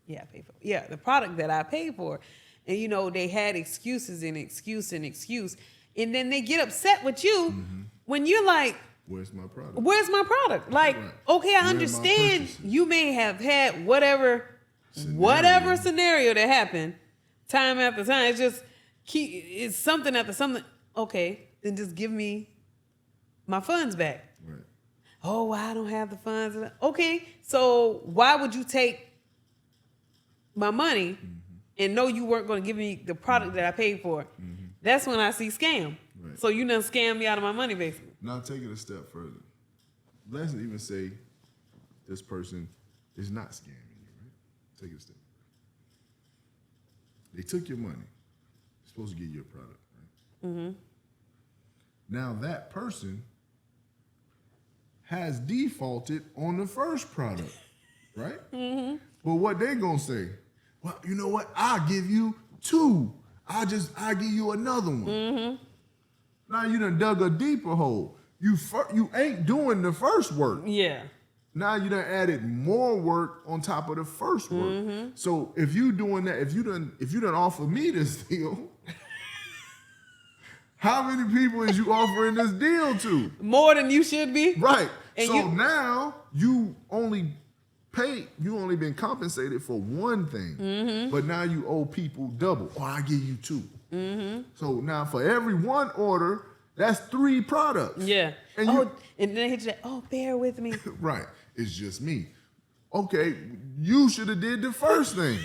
Yeah, I paid for. Yeah, the product that I paid for. And you know, they had excuses and excuse and excuse. And then they get upset with you when you're like, Where's my product? where's my product? Like, Right. okay, I Where am I understand purchasing? you may have had whatever scenario that happened time after time. It's just it's something after something. Okay, then just give me my funds back. Right. Oh, well, I don't have the funds. Okay, so why would you take my money and know you weren't going to give me the product that I paid for? That's when I see scam. Right. So you done scammed me out of my money, basically. Now take it a step further. Let's even say this person is not scamming you, right? Take it a step. They took your money. They're supposed to give you a product, right? Now that person has defaulted on the first product, right? But what they gonna say? Well, you know what? I'll give you two. I'll give you another one. Now you done dug a deeper hole. You ain't doing the first work. Yeah. Now you done added more work on top of the first work. So if you doing that, if you done offer me this deal, how many people is you offering this deal to? More than you should be. Right. And so you- now you only been compensated for one thing, but now you owe people double. Or I give you two. So now for every one order, that's 3 products. Yeah. And And you- and then they hit you like, oh, bear with me. Right. It's just me. Okay, you should have did the first thing.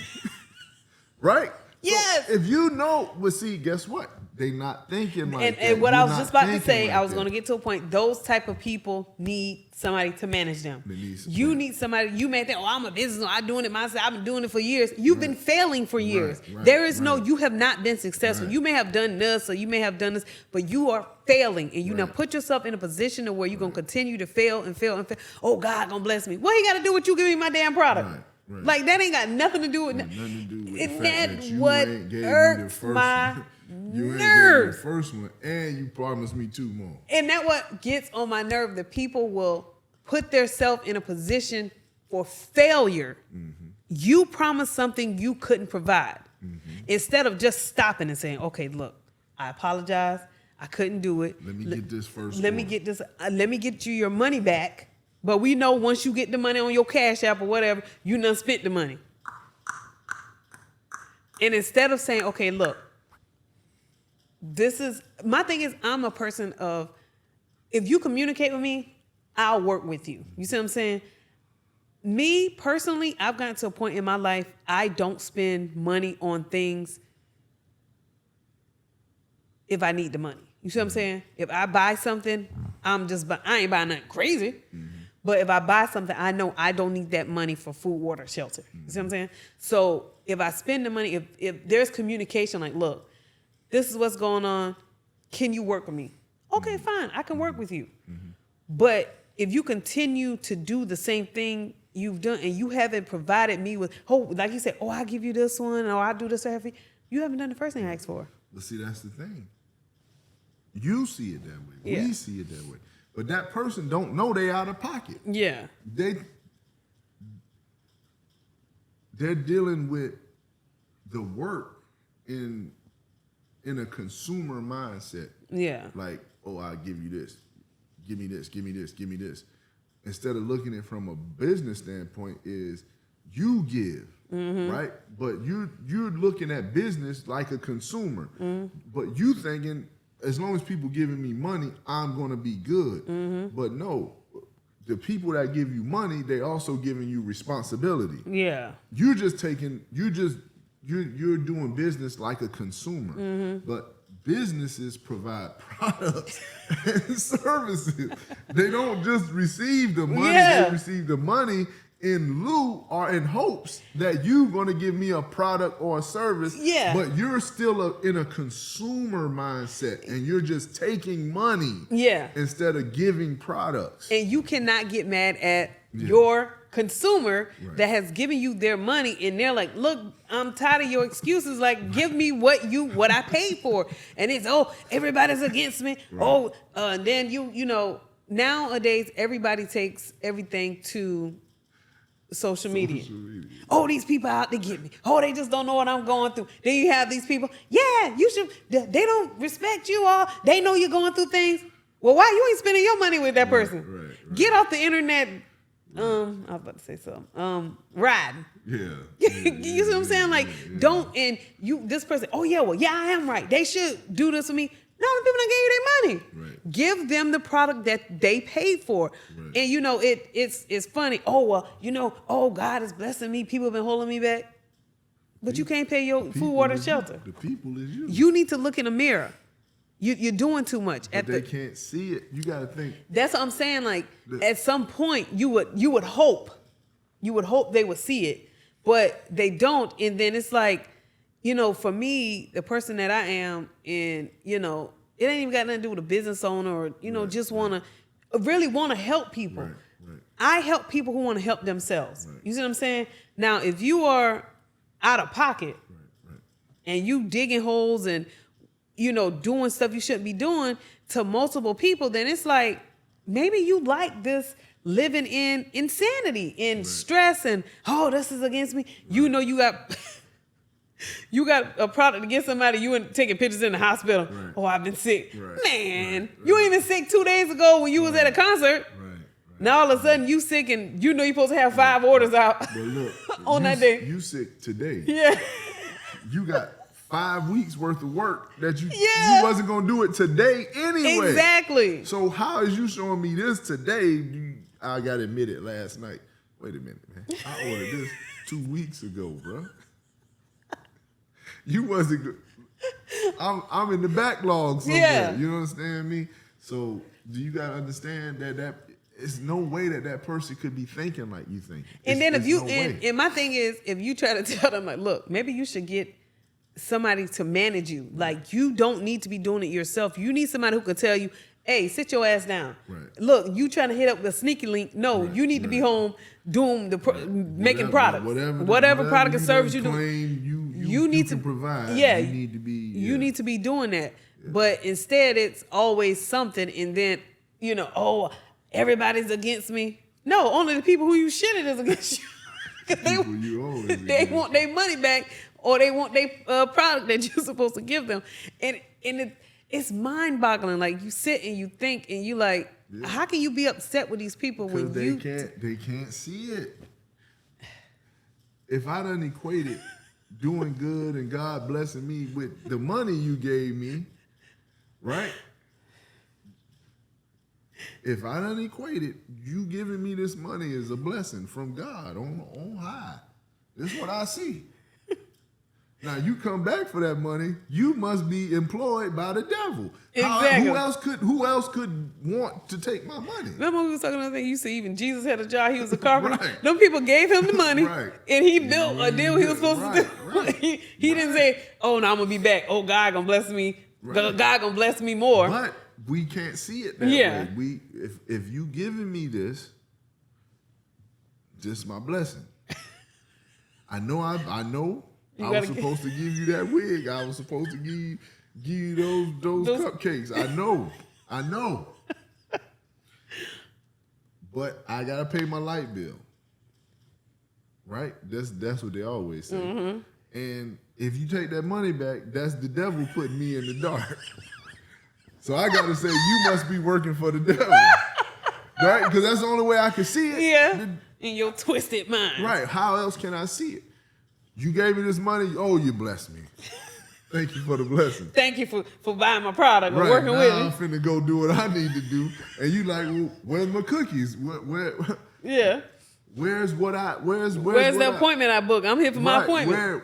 Right? Yes. So if you know, but see, guess what? They not thinking like that. And what You're I was not just about to thinking say, like I was that. going to get to a point. Those type of people need somebody to manage them. They need some- You need somebody. You may think, oh, I'm a business owner. I'm doing it myself. I've been doing it for years. You've been failing for years. right, There is no, right. you have not been successful. Right. You may have done this or you may have done this, but you are failing. And you now Right. put yourself in a position to where you're going to continue to fail and fail and fail. Oh, God going to bless me. What he got to do with you giving me my damn product? Right, right. Like, that ain't got nothing to do with Nothing to do with the and fact that that you what ain't gave me the irks first my one. You ain't gave me the nerves. first one, and you promised me 2 more. And that what gets on my nerve, that people will put themselves in a position for failure. You promised something you couldn't provide. Instead of just stopping and saying, okay, look, I apologize. I couldn't do it. Let me get this first Let me order. get this. Let me get you your money back. But we know once you get the money on your Cash App or whatever, you done spent the money. And instead of saying, okay, look, this is my thing is I'm a person of, if you communicate with me, I'll work with you. You see what I'm saying? Me personally, I've gotten to a point in my life, I don't spend money on things if I need the money. You see what I'm saying? If I buy something, I ain't buying nothing crazy. But if I buy something, I know I don't need that money for food, water, shelter. You see what I'm saying? So if I spend the money, if there's communication, like, look, this is what's going on. Can you work with me? Okay, fine. I can work with you. But if you continue to do the same thing you've done and you haven't provided me with, like you said, I'll give you this one or I'll do this for you. You haven't done the first thing I asked for. But see, that's the thing. You see it that way. Yeah. We see it that way. But that person don't know they out of pocket. Yeah. They're dealing with the work in a consumer mindset. Yeah. Like, oh, I'll give you this. Give me this, give me this, give me this. Instead of looking at it from a business standpoint is you give, right? But you're looking at business like a consumer. But you thinking, as long as people giving me money, I'm gonna be good. But no, the people that give you money, they also giving you responsibility. Yeah. You're doing business like a consumer, but businesses provide products and services. They don't just receive the money, Yeah. they receive the money in lieu or in hopes that you're going to give me a product or a service. Yeah. But you're still in a consumer mindset and you're just taking money Yeah. instead of giving products. And you cannot get mad at Yeah. your consumer Right. that has given you their money, and they're like, look, I'm tired of your excuses. Like, give me what I paid for. And it's, oh, everybody's against me. Right. Oh, and then you know, nowadays everybody takes everything to social media. Oh, these people out to get me. Oh, they just don't know what I'm going through. Then you have these people, yeah, you should, they don't respect you all. They know you're going through things. Well, why you ain't spending your money with that person? right. Get off the internet. I was about to say something. Riding. Yeah. You see what I'm saying? Like, don't, and this person, oh yeah, well, yeah, I am right. They should do this for me. No, the people that gave you their money. Right. Give them the product that they paid for. Right. And you know, it's funny. Oh, well, you know, oh, God is blessing me. People have been holding me back. But you can't pay your food, water, shelter. The people is you. You need to look in the mirror. You're doing too much. But they can't see it. You got to think. That's what I'm saying. Like, at some point, you would hope they would see it, but they don't. And then it's like, you know, for me, the person that I am, and you know, it ain't even got nothing to do with a business owner, or you know, just really want to help people. Right. I help people who want to help themselves. Right. You see what I'm saying? Now, if you are out of pocket Right. and you digging holes and you know doing stuff you shouldn't be doing to multiple people, then it's like maybe you like this living in insanity, in stress, and oh, this is against me. You know, you got you got a product against somebody. You and taking pictures in the hospital. Right. Oh, I've been sick, Right. man. Right. You ain't been sick 2 days ago when you was at a concert. Right. Now all of a sudden you sick, and you know you're supposed to have 5 orders out But look, on that day. You sick today. Yeah. You got 5 weeks worth of work that you wasn't gonna do it today anyway. Exactly. So how is you showing me this today? I got to admit it last night. Wait a minute, man. I ordered this 2 weeks ago, bro. You wasn't good. I'm in the backlog somewhere. Yeah. You understand me? So do you gotta understand that it's no way that person could be thinking like you think. And then if it's you no way. and my thing is, if you try to tell them like, look, maybe you should get somebody to manage you. Like, you don't need to be doing it yourself. You need somebody who can tell you, hey, sit your ass down. Right. Look, you trying to hit up the sneaky link. No, you need to be home doing making products. Whatever product and service you do. You need to provide. Yeah. You need to be. You need to be doing that. Yeah. But instead it's always something, and then, you know, oh, everybody's against me. No, only the people who you shitted is against you. They want their money back, or they want their product that you're supposed to give them. And it's mind-boggling. Like, you sit and you think, and you like, how can you be upset with these people when they can't see it. If I done equated doing good and God blessing me with the money you gave me, right? If I done equated you giving me this money as a blessing from God on high, this is what I see. Now you come back for that money, you must be employed by the devil. Exactly. Who else could want to take my money? Remember we was talking about that? You said even Jesus had a job. He was a carpenter. Right. Them people gave him the money, Right. and he built a deal he was supposed to do. Right. He didn't say, "Oh, no, I'm gonna be back. Oh, God gonna bless me. Right. God gonna bless me more." But we can't see it that Yeah. way. If you giving me this my blessing. I know I was supposed to give you that wig. I was supposed to give you those cupcakes. I know. But I gotta pay my light bill. Right? That's what they always say. Mm-hmm. And if you take that money back, that's the devil putting me in the dark. So I gotta say, you must be working for the devil. Right? Because that's the only way I can see it. Yeah. In your twisted mind. Right. How else can I see it? You gave me this money. Oh, you blessed me. Thank you for the blessing. Thank you for buying my product or working now with I'm me. finna go do what I need to do. And you like, well, where's my cookies? Where Yeah. Where's the appointment I booked? I'm here for my appointment.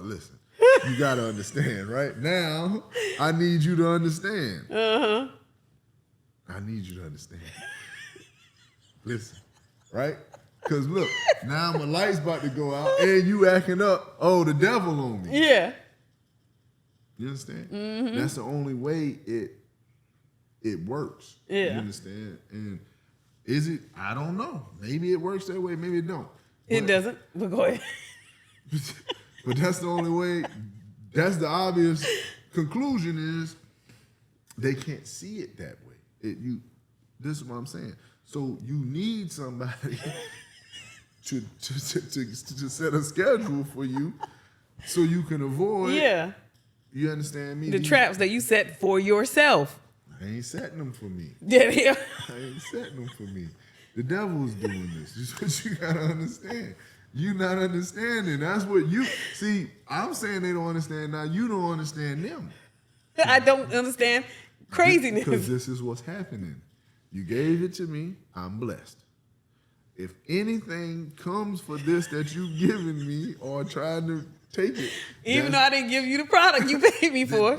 Listen. You gotta understand, right? Now, I need you to understand. Uh-huh. I need you to understand. Listen, right? Because look, now my light's about to go out and you acting up. Oh, the devil on me. Yeah. You understand? Mm-hmm. That's the only way it works. Yeah. You understand? And Is it? I don't know. Maybe it works that way. Maybe it don't. It doesn't. But go ahead. But that's the only way. That's the obvious conclusion is they can't see it that way. This is what I'm saying. So you need somebody to set a schedule for you so you can avoid. Yeah. You understand me? The traps that you set for yourself. I ain't setting them for me. Yeah. I ain't setting them for me. The devil's doing this. This is what you gotta understand. You not understanding. That's what you see. I'm saying they don't understand now. You don't understand them. I don't understand craziness. Because this is what's happening. You gave it to me. I'm blessed. If anything comes for this that you've given me or trying to take it, Even though I didn't give you the product you paid me for.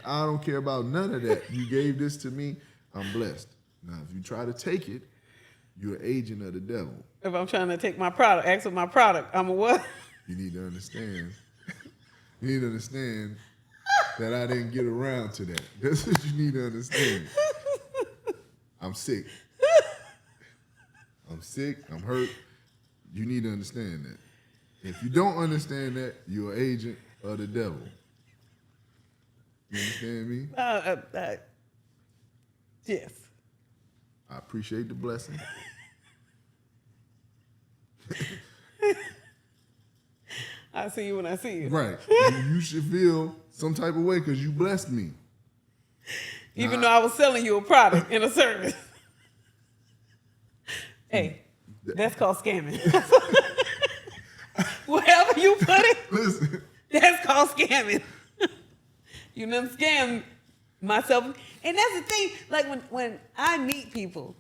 I don't care about none of that. You gave this to me. I'm blessed. Now, if you try to take it, you're an agent of the devil. If I'm trying to take my product, ask for my product, I'm a what? You need to understand. You need to understand that I didn't get around to that. That's what you need to understand. I'm sick. I'm sick. I'm hurt. You need to understand that. If you don't understand that, you're an agent of the devil. You understand me? Yes. I appreciate the blessing. I see you when I see you. Right. You should feel some type of way because you blessed me. Even though I was selling you a product and a service. Hey, that's called scamming. Wherever you put it, Listen. that's called scamming. You done scam myself. And that's the thing, like when I meet people,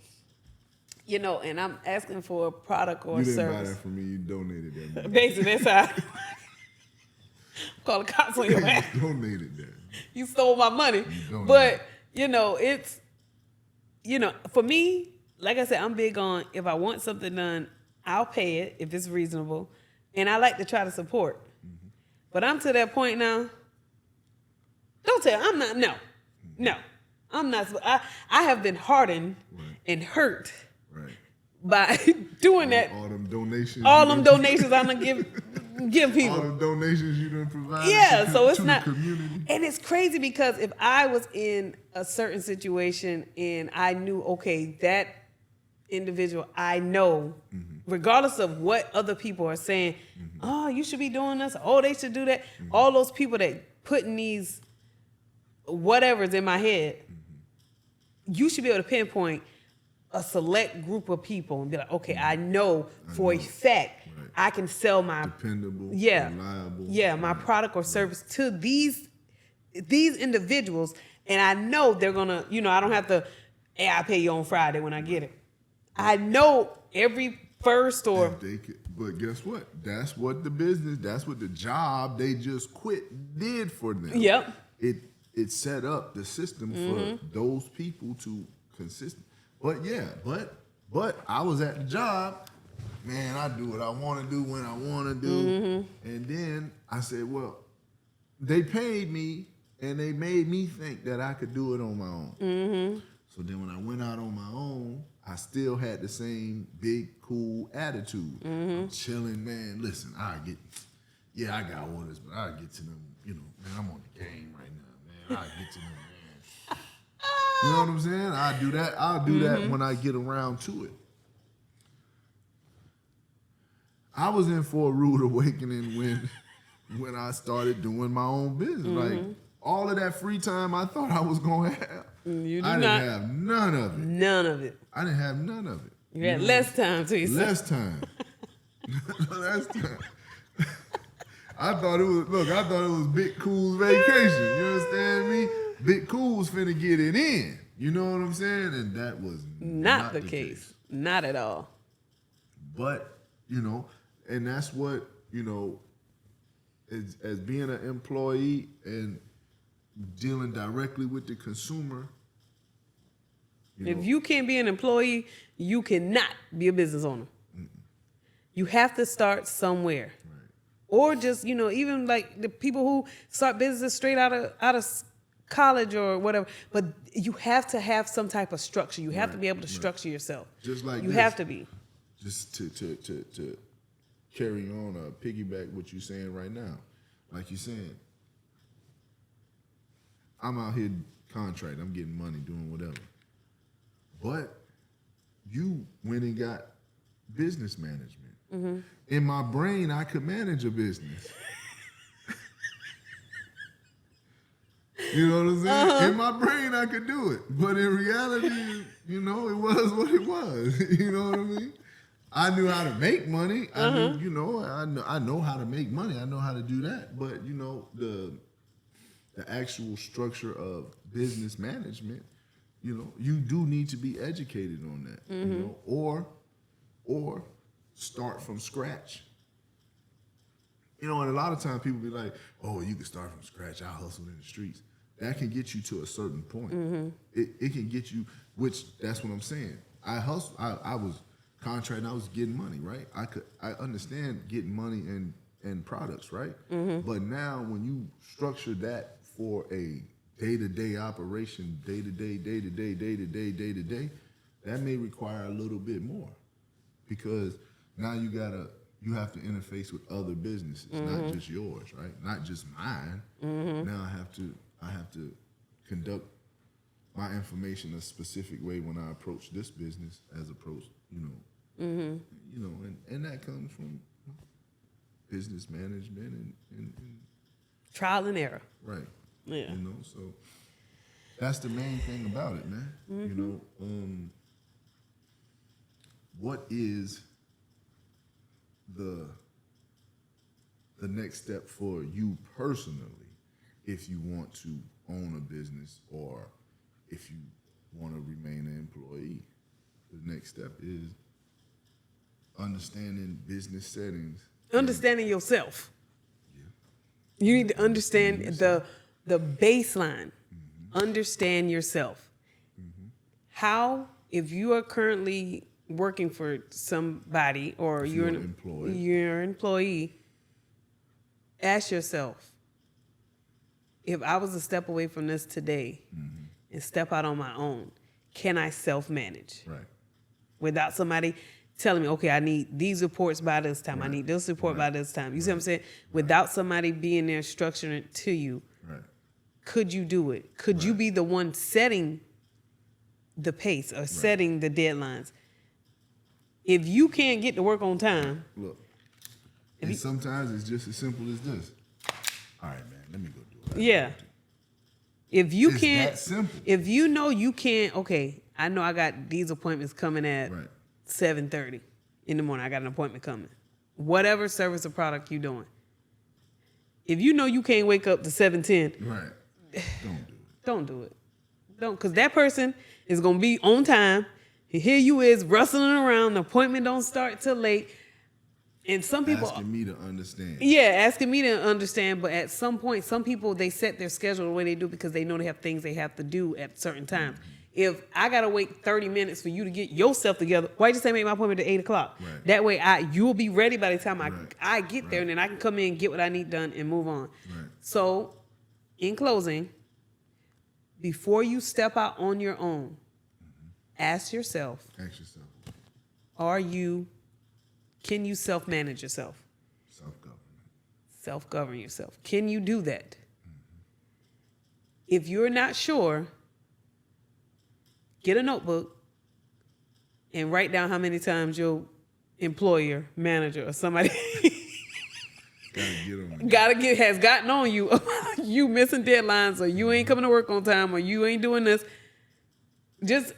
you know, and I'm asking for a product or You a didn't buy service. that from me. You donated that money. Basically, that's how call the cops on your ass. You donated that. You stole my money. don't But, you know, it's, you know, for me, like I said, I'm big on if I want something done, I'll pay it if it's reasonable. And I like to try to support. Mm-hmm. But I'm to that point now. Don't tell, I'm not, no. I'm not, I have been hardened and hurt Right. by doing that. All them donations. All you them done- donations I'm going to give people. All them donations you done provided Yeah, to, so it's to not, the community. and it's crazy because if I was in a certain situation and I knew, okay, that individual, I know, regardless of what other people are saying, oh, you should be doing this, oh, they should do that. All those people that putting these whatever's in my head, you should be able to pinpoint a select group of people and be like, okay, I know for a fact I can sell my Dependable, reliable, reliable. my product or service to these individuals, and I know they're gonna, you know, I don't have to, hey, I pay you on Friday when I get it. I know every first or If they could, but guess what? That's what the business, that's what the job they just quit did for them. Yep. It set up the system for those people to consistent. But yeah, but I was at the job, man, I do what I want to do when I want to do. And then I said, well, they paid me and they made me think that I could do it on my own. So then when I went out on my own, I still had the same big, cool attitude. I'm chilling, man. Listen, I got orders, but I'll get to them, you know, man, I'm on the game right now, man. I'll get to them, man. You know what I'm saying? I'll do that when I get around to it. I was in for a rude awakening when I started doing my own business. Like all of that free time I thought I was gonna have. You do I didn't not. have none of it. None of it. I didn't have none of it. You had less time to yourself. Less time. Less time. I thought it was Big Cool's vacation. You understand me? Big Cool's finna get it in. You know what I'm saying? And that was Not the case. Not at all. But, you know, and that's what, you know, as being an employee and dealing directly with the consumer. If you can't be an employee, you cannot be a business owner. You have to start somewhere. Or just, you know, even like the people who start businesses straight out of college or whatever, but you have to have some type of structure. You have to be able to structure yourself. Just like you this. have to be. Just to carry on, piggyback what you're saying right now. Like you're saying, I'm out here contract, I'm getting money, doing whatever. But you went and got business management. Mm-hmm. In my brain, I could manage a business. You know what I'm saying? In my brain, I could do it. But in reality, you know, it was what it was. You know what I mean? I knew how to make money. I knew, you know, I know how to make money. I know how to do that. But, you know, the actual structure of business management, you know, you do need to be educated on that, you know, or start from scratch. You know, and a lot of times people be like, oh, you can start from scratch. I hustle in the streets. That can get you to a certain point. It can get you, which that's what I'm saying. I hustle. I was contracting. I was getting money, right? I understand getting money and products, right? But now when you structure that for a day-to-day operation, day-to-day, that may require a little bit more, because now you have to interface with other businesses, not just yours, right? Not just mine. Now I have to conduct my information a specific way when I approach this business as opposed, you know, and that comes from business management and Trial and error. right. Yeah. You know, so that's the main thing about it, man. You know, what is the next step for you personally if you want to own a business or if you want to remain an employee? The next step is understanding business settings. Understanding yourself. You need to understand the baseline. Understand yourself. How, if you are currently working for somebody or If you're you're an employed. you're an employee, ask yourself, if I was to step away from this today and step out on my own, can I self-manage? Right. Without somebody telling me, okay, I need these reports by this time. I need this report by this time. You see what I'm saying? Without somebody being there structuring it to you, Right. could you do it? Could you be the one setting the pace or setting the deadlines? If you can't get to work on time, Look, and sometimes it's just as simple as this. All right, man, let me go do it. yeah. If you It's can't, that simple. if you know you can't, okay, I know I got these appointments coming at Right. 7:30 in the morning. I got an appointment coming. Whatever service or product you're doing. If you know you can't wake up to 7:10, Right. Don't do it. don't do it. Don't, because that person is going to be on time. And here you is rustling around. The appointment don't start till late. And some people, Asking me to understand. asking me to understand. But at some point, some people, they set their schedule the way they do because they know they have things they have to do at certain times. If I got to wait 30 minutes for you to get yourself together, why you just say make my appointment at 8 o'clock? Right. That way you will be ready by the time Right. I get there, and then I can come in, get what I need done, and move on. Right. So, in closing, before you step out on your own, ask yourself, Ask yourself. can you self-manage yourself? Self-government. Self-govern yourself. Can you do that? If you're not sure, get a notebook and write down how many times your employer, manager, or somebody has gotten on you about you missing deadlines, or you ain't coming to work on time, or you ain't doing this. Just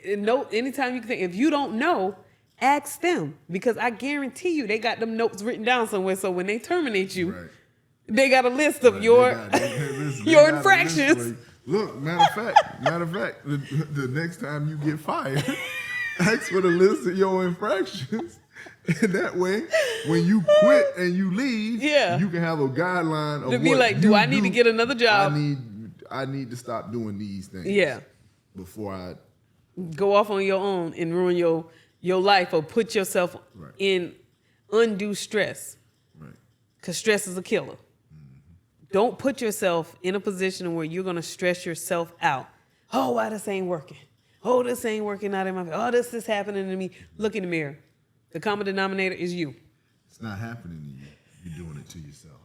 note anytime you can think. If you don't know, ask them, because I guarantee you they got them notes written down somewhere. So when they terminate you, Right. they got a list of Right. your Listen, your got a list infractions. for you. Look, matter of fact, the next time you get fired, ask for the list of your infractions. And that way, when you quit and you leave, Yeah. you can have a guideline of To be what like, do I need to get another job? I need to stop doing these things. Yeah. Before I Go off on your own and ruin your life, or put yourself Right. in undue stress, right. because stress is a killer. Don't put yourself in a position where you're going to stress yourself out. Oh, why this ain't working? Oh, this ain't working out in my face. Oh, this is happening to me. Look in the mirror. The common denominator is you. It's not happening to you. You're doing it to yourself.